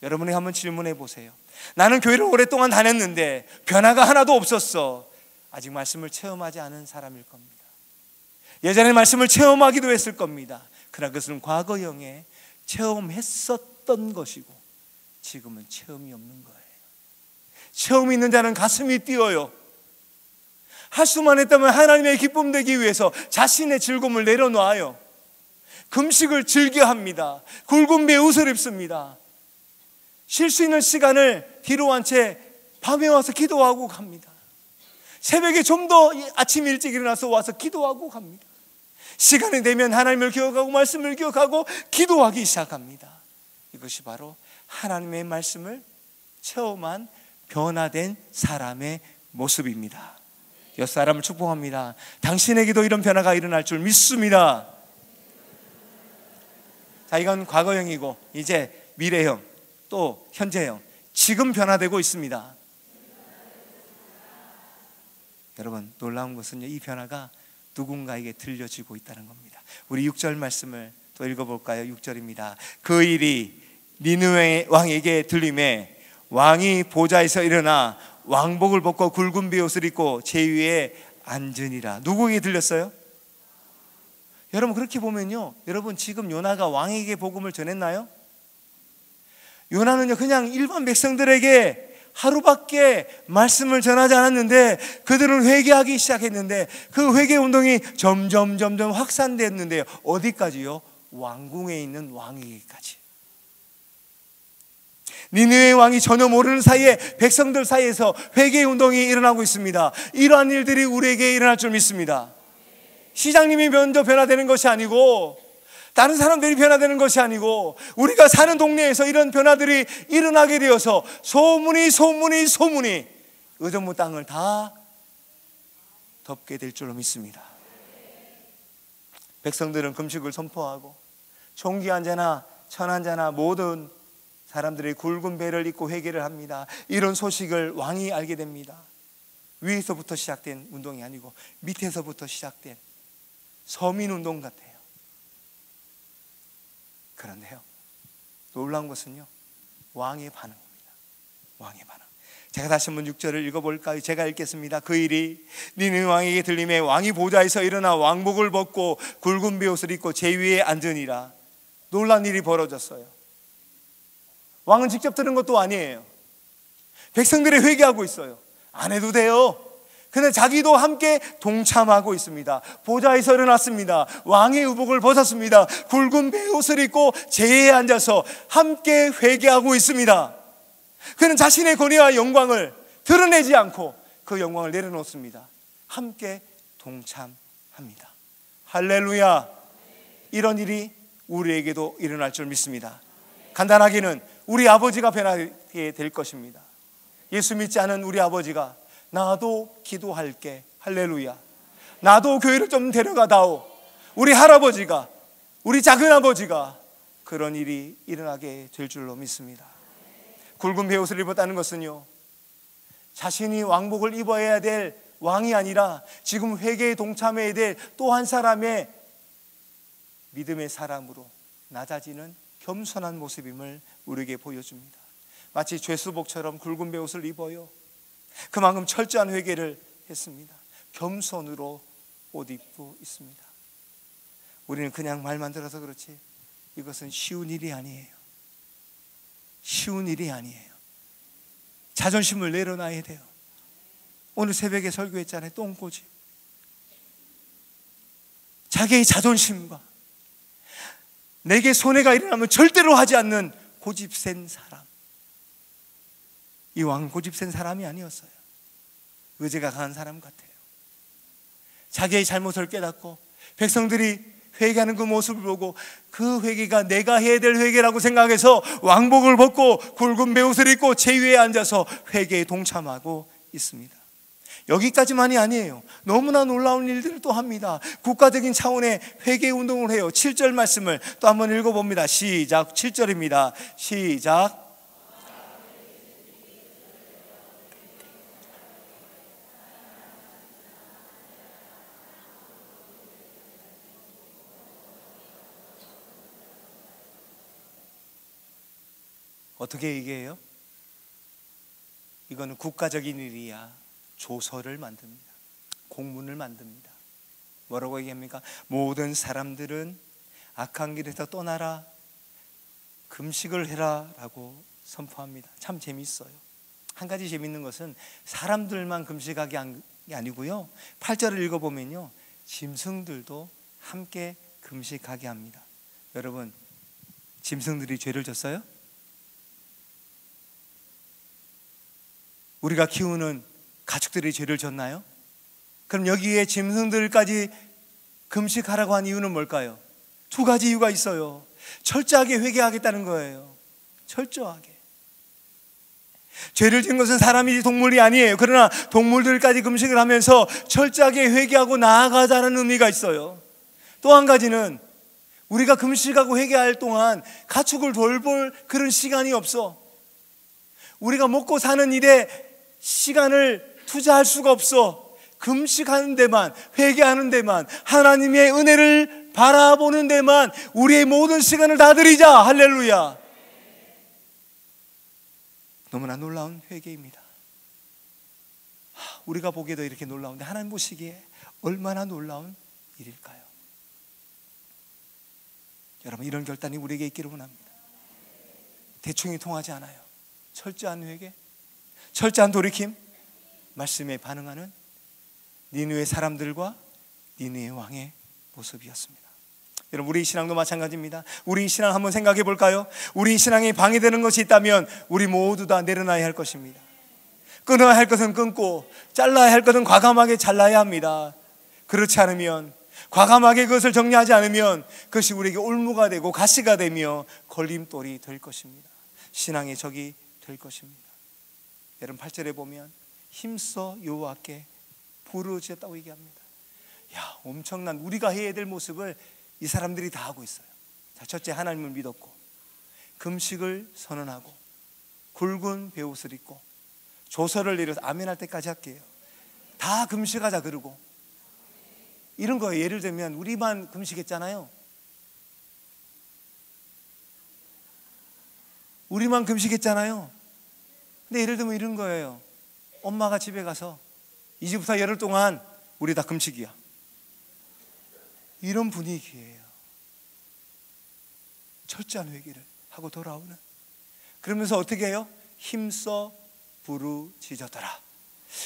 여러분이 한번 질문해 보세요. 나는 교회를 오랫동안 다녔는데 변화가 하나도 없었어. 아직 말씀을 체험하지 않은 사람일 겁니다. 예전에 말씀을 체험하기도 했을 겁니다. 그러나 그것은 과거형에 체험했었던 것이고 지금은 체험이 없는 거예요. 체험이 있는 자는 가슴이 뛰어요. 할 수만 했다면 하나님의 기쁨 되기 위해서 자신의 즐거움을 내려놔요. 금식을 즐겨합니다. 굵은 베옷을 입습니다. 쉴 수 있는 시간을 뒤로 한 채 밤에 와서 기도하고 갑니다. 새벽에 좀 더 아침 일찍 일어나서 와서 기도하고 갑니다. 시간이 되면 하나님을 기억하고 말씀을 기억하고 기도하기 시작합니다. 이것이 바로 하나님의 말씀을 체험한 변화된 사람의 모습입니다. 옆 사람을 축복합니다. 당신에게도 이런 변화가 일어날 줄 믿습니다. 자, 이건 과거형이고 이제 미래형, 또 현재형, 지금 변화되고 있습니다. 여러분, 놀라운 것은요, 이 변화가 누군가에게 들려지고 있다는 겁니다. 우리 6절 말씀을 또 읽어볼까요? 6절입니다. 그 일이 니느웨 왕에게 들림에 왕이 보좌에서 일어나 왕복을 벗고 굵은 베옷을 입고 제위에 앉으니라. 누구에게 들렸어요? 여러분, 그렇게 보면요, 여러분, 지금 요나가 왕에게 복음을 전했나요? 요나는요, 그냥 일반 백성들에게 하루밖에 말씀을 전하지 않았는데 그들은 회개하기 시작했는데 그 회개 운동이 점점 확산됐는데요. 어디까지요? 왕궁에 있는 왕에게까지. 니느웨 왕이 전혀 모르는 사이에 백성들 사이에서 회개 운동이 일어나고 있습니다. 이러한 일들이 우리에게 일어날 줄 믿습니다. 시장님이 먼저 변화되는 것이 아니고 다른 사람들이 변화되는 것이 아니고 우리가 사는 동네에서 이런 변화들이 일어나게 되어서 소문이 의정부 땅을 다 덮게 될 줄로 믿습니다. 백성들은 금식을 선포하고 총기한 자나 천한 자나 모든 사람들이 굵은 베를 입고 회개를 합니다. 이런 소식을 왕이 알게 됩니다. 위에서부터 시작된 운동이 아니고 밑에서부터 시작된 서민운동 같아요. 그런데요, 놀라운 것은요, 왕의 반응입니다. 왕의 반응. 제가 다시 한번 6절을 읽어볼까요? 제가 읽겠습니다. 그 일이 니느웨 왕에게 들림에 왕이 보좌에서 일어나 왕복을 벗고 굵은 베옷을 입고 제 위에 앉으니라. 놀라운 일이 벌어졌어요. 왕은 직접 들은 것도 아니에요. 백성들이 회개하고 있어요. 안 해도 돼요. 근데 자기도 함께 동참하고 있습니다. 보좌에서 일어났습니다. 왕의 의복을 벗었습니다. 굵은 베옷을 입고 제에 앉아서 함께 회개하고 있습니다. 그는 자신의 권위와 영광을 드러내지 않고 그 영광을 내려놓습니다. 함께 동참합니다. 할렐루야. 이런 일이 우리에게도 일어날 줄 믿습니다. 간단하게는 우리 아버지가 변하게 될 것입니다. 예수 믿지 않은 우리 아버지가 나도 기도할게, 할렐루야, 나도 교회를 좀 데려가다오, 우리 할아버지가, 우리 작은아버지가 그런 일이 일어나게 될 줄로 믿습니다. 굵은 베옷을 입었다는 것은요, 자신이 왕복을 입어야 될 왕이 아니라 지금 회개에 동참해야 될 또 한 사람의 믿음의 사람으로 낮아지는 겸손한 모습임을 우리에게 보여줍니다. 마치 죄수복처럼 굵은 베옷을 입어요. 그만큼 철저한 회개를 했습니다. 겸손으로 옷 입고 있습니다. 우리는 그냥 말만 들어서 그렇지 이것은 쉬운 일이 아니에요. 쉬운 일이 아니에요. 자존심을 내려놔야 돼요. 오늘 새벽에 설교했잖아요. 똥꼬집. 자기의 자존심과 내게 손해가 일어나면 절대로 하지 않는 고집센 사람. 이 왕은 고집센 사람이 아니었어요. 의지가 강한 사람 같아요. 자기의 잘못을 깨닫고 백성들이 회개하는 그 모습을 보고 그 회개가 내가 해야 될 회개라고 생각해서 왕복을 벗고 굵은 베옷을 입고 제 위에 앉아서 회개에 동참하고 있습니다. 여기까지만이 아니에요. 너무나 놀라운 일들을 또 합니다. 국가적인 차원의 회개 운동을 해요. 7절 말씀을 또 한번 읽어봅니다. 시작. 7절입니다. 시작. 어떻게 얘기해요? 이거는 국가적인 일이야. 조서를 만듭니다. 공문을 만듭니다. 뭐라고 얘기합니까? 모든 사람들은 악한 길에서 떠나라, 금식을 해라 라고 선포합니다. 참 재밌어요. 한 가지 재밌는 것은 사람들만 금식하게 한 게 아니고요, 8절을 읽어보면요, 짐승들도 함께 금식하게 합니다. 여러분, 짐승들이 죄를 졌어요? 우리가 키우는 가축들이 죄를 졌나요? 그럼 여기에 짐승들까지 금식하라고 한 이유는 뭘까요? 두 가지 이유가 있어요. 철저하게 회개하겠다는 거예요. 철저하게. 죄를 진 것은 사람이지 동물이 아니에요. 그러나 동물들까지 금식을 하면서 철저하게 회개하고 나아가자는 의미가 있어요. 또 한 가지는 우리가 금식하고 회개할 동안 가축을 돌볼 그런 시간이 없어. 우리가 먹고 사는 일에 시간을 투자할 수가 없어. 금식하는 데만, 회개하는 데만, 하나님의 은혜를 바라보는 데만 우리의 모든 시간을 다 드리자. 할렐루야. 너무나 놀라운 회개입니다. 우리가 보기에도 이렇게 놀라운데 하나님 보시기에 얼마나 놀라운 일일까요? 여러분, 이런 결단이 우리에게 있기를 원합니다. 대충이 통하지 않아요. 철저한 회개, 철저한 돌이킴, 말씀에 반응하는 니느웨 사람들과 니느웨 왕의 모습이었습니다. 여러분, 우리 신앙도 마찬가지입니다. 우리 신앙 한번 생각해 볼까요? 우리 신앙에 방해되는 것이 있다면 우리 모두 다 내려놔야 할 것입니다. 끊어야 할 것은 끊고 잘라야 할 것은 과감하게 잘라야 합니다. 그렇지 않으면, 과감하게 그것을 정리하지 않으면 그것이 우리에게 올무가 되고 가시가 되며 걸림돌이 될 것입니다. 신앙의 적이 될 것입니다. 여러분, 8절에 보면 힘써 여호와께 부르짖었다고 얘기합니다. 야, 엄청난, 우리가 해야 될 모습을 이 사람들이 다 하고 있어요. 자, 첫째, 하나님을 믿었고 금식을 선언하고 굵은 베옷을 입고 조서를 내려서 아멘할 때까지 할게요. 다 금식하자 그러고 이런 거예요. 예를 들면 우리만 금식했잖아요. 우리만 금식했잖아요. 근데 예를 들면 이런 거예요. 엄마가 집에 가서 이제부터 열흘 동안 우리 다 금식이야. 이런 분위기예요. 철저한 회개를 하고 돌아오는. 그러면서 어떻게 해요? 힘써 부르짖었더라.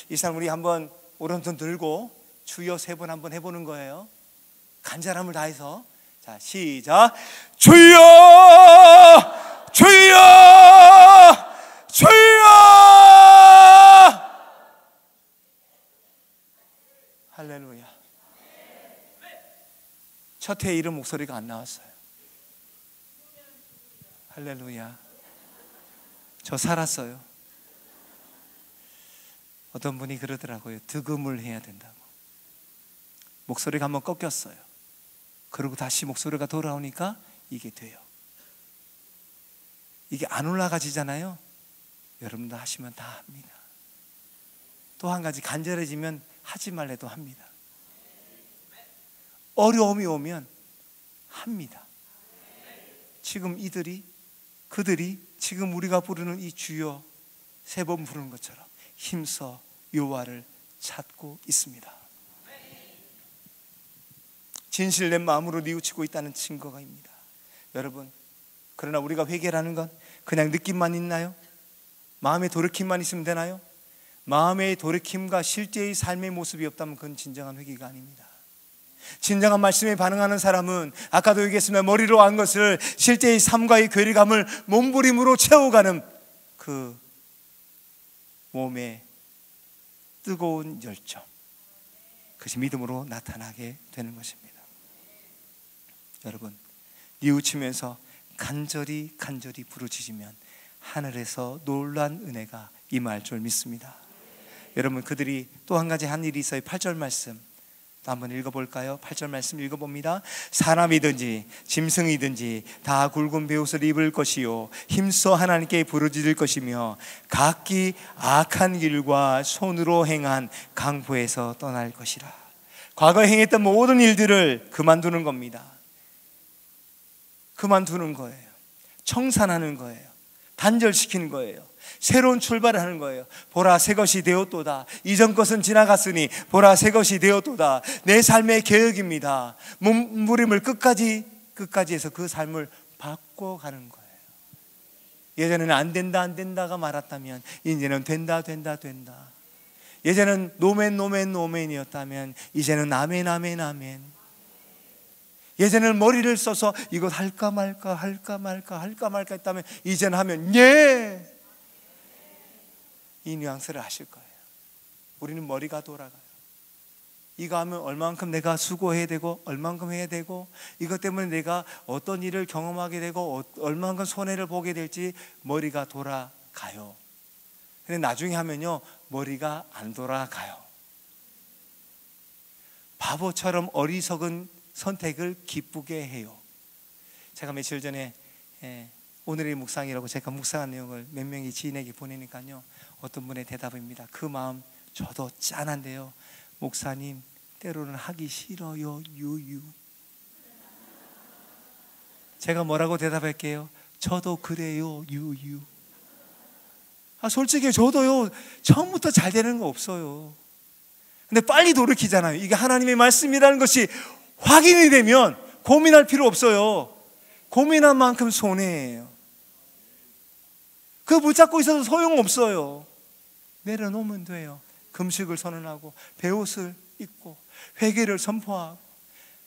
이 사람 우리 한번 오른손 들고 주여 3번 한번 해보는 거예요. 간절함을 다해서. 자, 시작. 주여 주여 주여. 할렐루야. 첫 해 이런 목소리가 안 나왔어요. 할렐루야. 저 살았어요. 어떤 분이 그러더라고요. 득음을 해야 된다고. 목소리가 한번 꺾였어요. 그리고 다시 목소리가 돌아오니까 이게 돼요. 이게 안 올라가지잖아요. 여러분도 하시면 다 합니다. 또 한 가지, 간절해지면 하지 말래도 합니다. 어려움이 오면 합니다. 지금 그들이 지금 우리가 부르는 이 주여 3번 부르는 것처럼 힘써 여호와를 찾고 있습니다. 진실된 마음으로 뉘우치고 있다는 증거가입니다. 여러분, 그러나 우리가 회개라는 건 그냥 느낌만 있나요? 마음의 돌이킴만 있으면 되나요? 마음의 돌이킴과 실제의 삶의 모습이 없다면 그건 진정한 회개가 아닙니다. 진정한 말씀에 반응하는 사람은 아까도 얘기했으면 머리로 한 것을 실제의 삶과의 괴리감을 몸부림으로 채워가는 그 몸의 뜨거운 열정, 그것이 믿음으로 나타나게 되는 것입니다. 여러분, 뉘우치면서 간절히 부르짖으면 하늘에서 놀란 은혜가 임할 줄 믿습니다. 여러분, 그들이 또 한 가지 한 일이 있어요. 8절 말씀 또 한번 읽어볼까요? 8절 말씀 읽어봅니다. 사람이든지 짐승이든지 다 굵은 베옷을 입을 것이요 힘써 하나님께 부르짖을 것이며 각기 악한 길과 손으로 행한 강포에서 떠날 것이라. 과거에 행했던 모든 일들을 그만두는 겁니다. 그만두는 거예요. 청산하는 거예요. 단절시키는 거예요. 새로운 출발을 하는 거예요. 보라, 새 것이 되었도다. 이전 것은 지나갔으니 보라, 새 것이 되었도다. 내 삶의 계획입니다. 몸부림을 끝까지 해서 그 삶을 바꿔가는 거예요. 예전에는 안 된다가 많았다면 이제는 된다. 예전에는 노맨이었다면 이제는 아멘. 예전에는 머리를 써서 이거 할까 말까 했다면 이제는 하면 예. 이 뉘앙스를 아실 거예요. 우리는 머리가 돌아가요. 이거 하면 얼만큼 내가 수고해야 되고 얼만큼 해야 되고 이것 때문에 내가 어떤 일을 경험하게 되고 얼만큼 손해를 보게 될지 머리가 돌아가요. 근데 나중에 하면요 머리가 안 돌아가요. 바보처럼 어리석은 선택을 기쁘게 해요. 제가 며칠 전에 오늘의 묵상이라고 제가 묵상한 내용을 몇 명이 지인에게 보내니까요 어떤 분의 대답입니다. 그 마음 저도 짠한데요, 목사님 때로는 하기 싫어요. 유유. 제가 뭐라고 대답할게요? 저도 그래요. 유유. 솔직히 저도요 처음부터 잘 되는 거 없어요. 근데 빨리 돌이키잖아요. 이게 하나님의 말씀이라는 것이 확인이 되면 고민할 필요 없어요. 고민한 만큼 손해예요. 그거 붙잡고 있어도 소용없어요. 내려놓으면 돼요. 금식을 선언하고 베옷을 입고 회개를 선포하고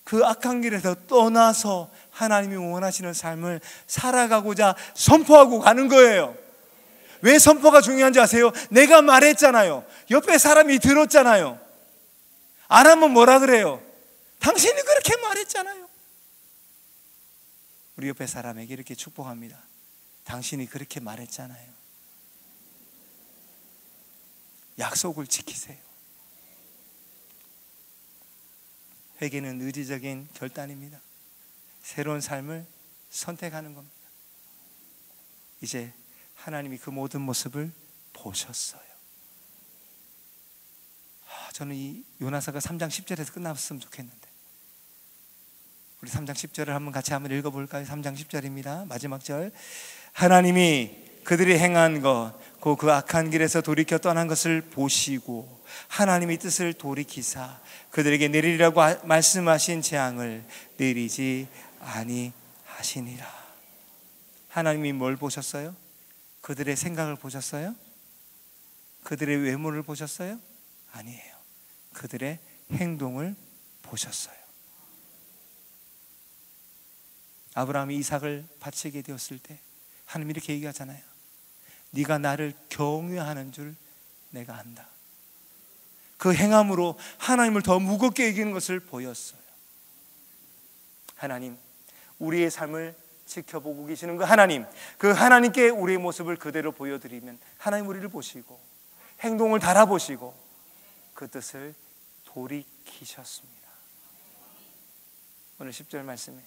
그 악한 길에서 떠나서 하나님이 원하시는 삶을 살아가고자 선포하고 가는 거예요. 왜 선포가 중요한지 아세요? 내가 말했잖아요. 옆에 사람이 들었잖아요. 안 하면 뭐라 그래요? 당신이 그렇게 말했잖아요. 우리 옆에 사람에게 이렇게 축복합니다. 당신이 그렇게 말했잖아요. 약속을 지키세요. 회개는 의지적인 결단입니다. 새로운 삶을 선택하는 겁니다. 이제 하나님이 그 모든 모습을 보셨어요. 저는 이 요나서가 3장 10절에서 끝났으면 좋겠는데, 우리 3장 10절을 한번 같이 한번 읽어볼까요? 3장 10절입니다. 마지막 절. 하나님이 그들이 행한 것, 그 악한 길에서 돌이켜 떠난 것을 보시고 하나님의 뜻을 돌이키사 그들에게 내리라고 말씀하신 재앙을 내리지 아니하시니라. 하나님이 뭘 보셨어요? 그들의 생각을 보셨어요? 그들의 외모를 보셨어요? 아니에요. 그들의 행동을 보셨어요. 아브라함이 이삭을 바치게 되었을 때 하나님이 이렇게 얘기하잖아요. 네가 나를 경외하는 줄 내가 안다. 그 행함으로 하나님을 더 무겁게 여기는 것을 보였어요. 하나님, 우리의 삶을 지켜보고 계시는 그 하나님, 그 하나님께 우리의 모습을 그대로 보여드리면 하나님 우리를 보시고 행동을 달아보시고 그 뜻을 돌이키셨습니다. 오늘 10절 말씀에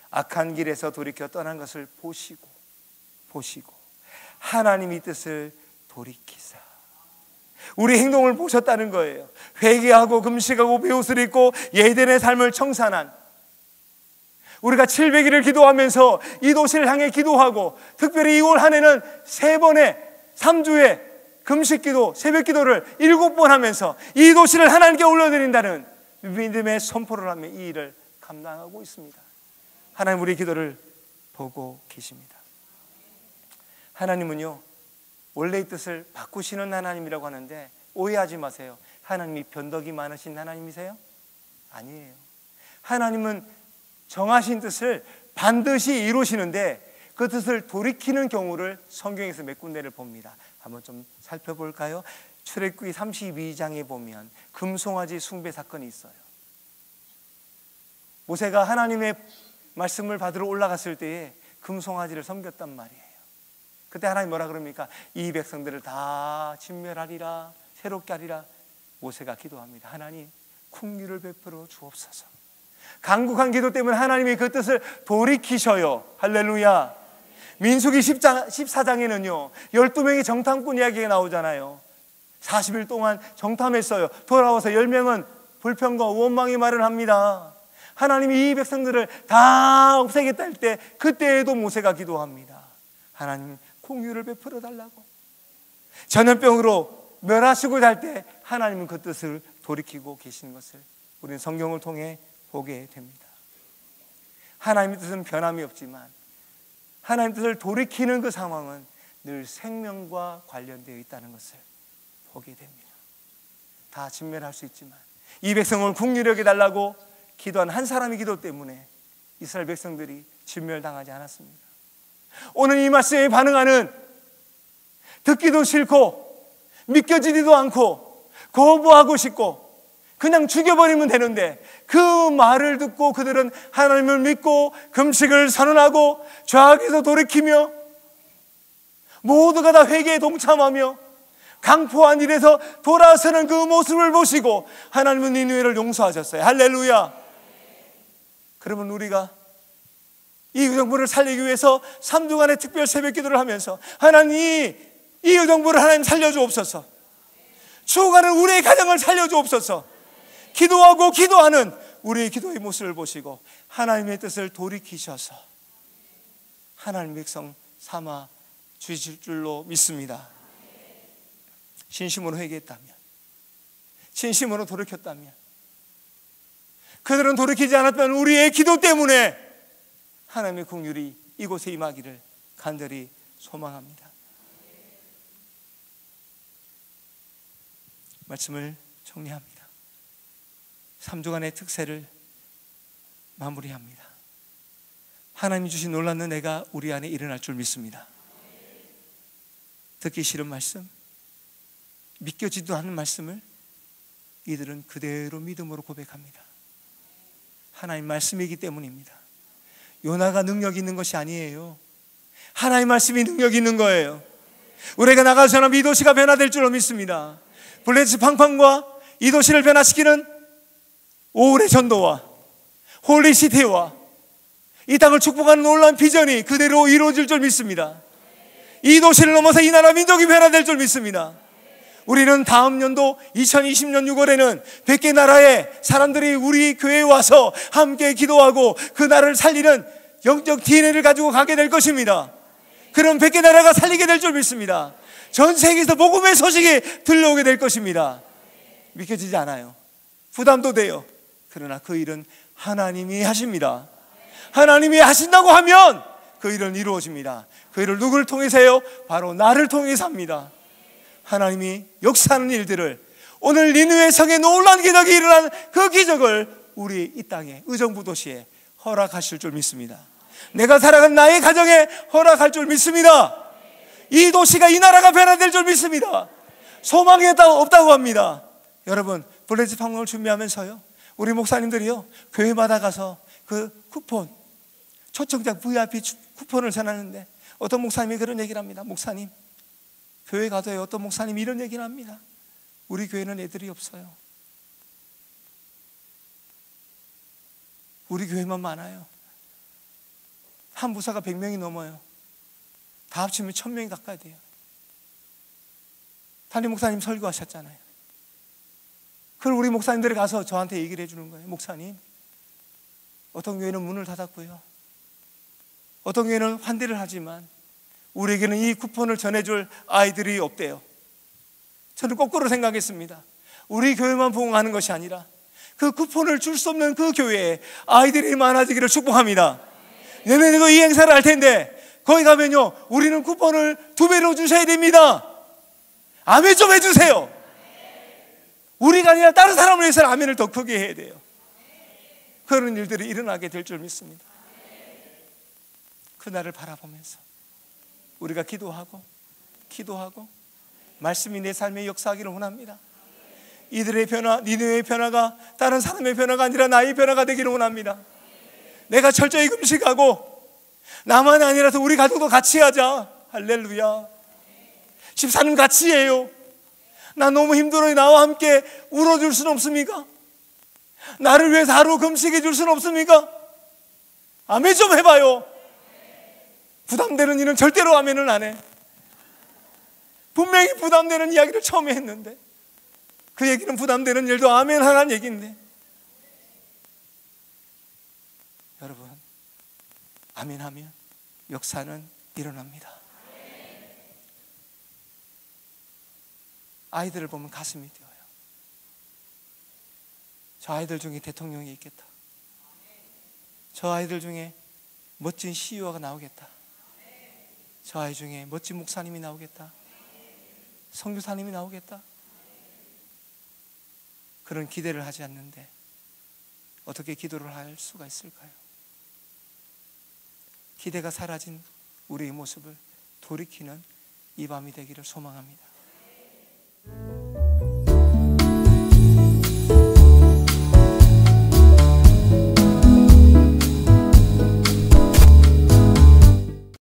악한 길에서 돌이켜 떠난 것을 보시고 하나님의 뜻을 돌이키사. 우리 행동을 보셨다는 거예요. 회개하고 금식하고 베옷을 입고 예덴의 삶을 청산한, 우리가 700일을 기도하면서 이 도시를 향해 기도하고, 특별히 2월 한 해는 3번의 3주의 금식기도, 새벽기도를 7번 하면서 이 도시를 하나님께 올려드린다는 믿음의 선포를 하며 이 일을 감당하고 있습니다. 하나님 우리 기도를 보고 계십니다. 하나님은요, 원래의 뜻을 바꾸시는 하나님이라고 하는데 오해하지 마세요. 하나님이 변덕이 많으신 하나님이세요? 아니에요. 하나님은 정하신 뜻을 반드시 이루시는데 그 뜻을 돌이키는 경우를 성경에서 몇 군데를 봅니다. 한번 좀 살펴볼까요? 출애굽기 32장에 보면 금송아지 숭배 사건이 있어요. 모세가 하나님의 말씀을 받으러 올라갔을 때에 금송아지를 섬겼단 말이에요. 그때 하나님 뭐라 그럽니까? 이 백성들을 다 진멸하리라, 새롭게 하리라. 모세가 기도합니다. 하나님, 긍휼을 베풀어 주옵소서. 간곡한 기도 때문에 하나님이 그 뜻을 돌이키셔요. 할렐루야. 민수기 14장에는요 12명의 정탐꾼 이야기가 나오잖아요. 40일 동안 정탐했어요. 돌아와서 10명은 불평과 원망의 말을 합니다. 하나님이 이 백성들을 다 없애겠다 할 때 그때에도 모세가 기도합니다. 하나님, 긍휼을 베풀어 달라고. 전염병으로 멸하시고 할 때 하나님은 그 뜻을 돌이키고 계시는 것을 우리는 성경을 통해 보게 됩니다. 하나님의 뜻은 변함이 없지만 하나님의 뜻을 돌이키는 그 상황은 늘 생명과 관련되어 있다는 것을 보게 됩니다. 다 진멸할 수 있지만 이 백성을 긍휼히 여겨달라고 기도한 한 사람의 기도 때문에 이스라엘 백성들이 진멸당하지 않았습니다. 오늘 이 말씀에 반응하는, 듣기도 싫고 믿겨지지도 않고 거부하고 싶고 그냥 죽여버리면 되는데 그 말을 듣고 그들은 하나님을 믿고 금식을 선언하고 죄악에서 돌이키며 모두가 다 회개에 동참하며 강포한 일에서 돌아서는 그 모습을 보시고 하나님은 니느웨를 용서하셨어요. 할렐루야. 그러면 우리가 이 의정부를 살리기 위해서 3주간의 특별 새벽 기도를 하면서 하나님, 이 의정부를 하나님 살려주옵소서, 추가는 우리의 가정을 살려주옵소서 기도하고 기도하는 우리의 기도의 모습을 보시고 하나님의 뜻을 돌이키셔서 하나님 백성 삼아 주실 줄로 믿습니다. 진심으로 회개했다면, 진심으로 돌이켰다면, 그들은 돌이키지 않았다면 우리의 기도 때문에 하나님의 긍휼이 이곳에 임하기를 간절히 소망합니다. 말씀을 정리합니다. 3주간의 특세를 마무리합니다. 하나님이 주신 놀라운 은혜가 우리 안에 일어날 줄 믿습니다. 듣기 싫은 말씀, 믿겨지도 않는 말씀을 이들은 그대로 믿음으로 고백합니다. 하나님 말씀이기 때문입니다. 요나가 능력 있는 것이 아니에요. 하나님 말씀이 능력 있는 거예요. 우리가 나가서는 이 도시가 변화될 줄로 믿습니다. 블레스 팡팡과 이 도시를 변화시키는 오울의 전도와 홀리시티와 이 땅을 축복하는 놀라운 비전이 그대로 이루어질 줄 믿습니다. 이 도시를 넘어서 이 나라 민족이 변화될 줄 믿습니다. 우리는 다음 연도 2020년 6월에는 100개 나라의 사람들이 우리 교회에 와서 함께 기도하고 그 나라를 살리는 영적 DNA를 가지고 가게 될 것입니다. 그런 100개 나라가 살리게 될 줄 믿습니다. 전 세계에서 복음의 소식이 들려오게 될 것입니다. 믿겨지지 않아요. 부담도 돼요. 그러나 그 일은 하나님이 하십니다. 하나님이 하신다고 하면 그 일은 이루어집니다. 그 일을 누구를 통해서 해요? 바로 나를 통해서 합니다. 하나님이 역사하는 일들을, 오늘 니느웨 성에 놀라운 기적이 일어난 그 기적을 우리 이 땅에, 의정부 도시에 허락하실 줄 믿습니다. 내가 살아간 나의 가정에 허락할 줄 믿습니다. 이 도시가, 이 나라가 변화될 줄 믿습니다. 소망이 없다고 합니다. 여러분, 블레스 방송을 준비하면서요, 우리 목사님들이요, 교회마다 가서 그 쿠폰, 초청장 VIP 쿠폰을 전하는데 어떤 목사님이 그런 얘기를 합니다. 목사님, 교회 가서요, 어떤 목사님이 이런 얘기를 합니다. 우리 교회는 애들이 없어요. 우리 교회만 많아요. 한 부사가 100명이 넘어요. 다 합치면 1000명이 가까이 돼요. 담임 목사님 설교하셨잖아요. 그걸 우리 목사님들이 가서 저한테 얘기를 해주는 거예요. 목사님, 어떤 교회는 문을 닫았고요, 어떤 교회는 환대를 하지만 우리에게는 이 쿠폰을 전해줄 아이들이 없대요. 저는 거꾸로 생각했습니다. 우리 교회만 부흥하는 것이 아니라 그 쿠폰을 줄 수 없는 그 교회에 아이들이 많아지기를 축복합니다. 내년에도 이 행사를 할 텐데 거기 가면요, 우리는 쿠폰을 2배로 주셔야 됩니다. 아멘 좀 해주세요. 우리가 아니라 다른 사람을 위해서 아멘을 더 크게 해야 돼요. 그런 일들이 일어나게 될 줄 믿습니다. 그날을 바라보면서 우리가 기도하고 말씀이 내 삶에 역사하기를 원합니다. 이들의 변화, 니느웨의 변화가 다른 사람의 변화가 아니라 나의 변화가 되기를 원합니다. 내가 철저히 금식하고 나만 아니라서 우리 가족도 같이 하자. 할렐루야. 집사님 같이 해요. 나 너무 힘들어요. 나와 함께 울어줄 수는 없습니까? 나를 위해서 하루 금식해 줄 수는 없습니까? 아멘 좀 해봐요. 부담되는 일은 절대로 아멘은 안 해. 분명히 부담되는 이야기를 처음에 했는데 그 얘기는 부담되는 일도 아멘 하라는 얘기인데, 여러분, 아멘 하면 역사는 일어납니다. 아이들을 보면 가슴이 뛰어요. 저 아이들 중에 대통령이 있겠다. 저 아이들 중에 멋진 CEO가 나오겠다. 저 아이 중에 멋진 목사님이 나오겠다. 선교사님이 나오겠다. 그런 기대를 하지 않는데 어떻게 기도를 할 수가 있을까요? 기대가 사라진 우리의 모습을 돌이키는 이 밤이 되기를 소망합니다.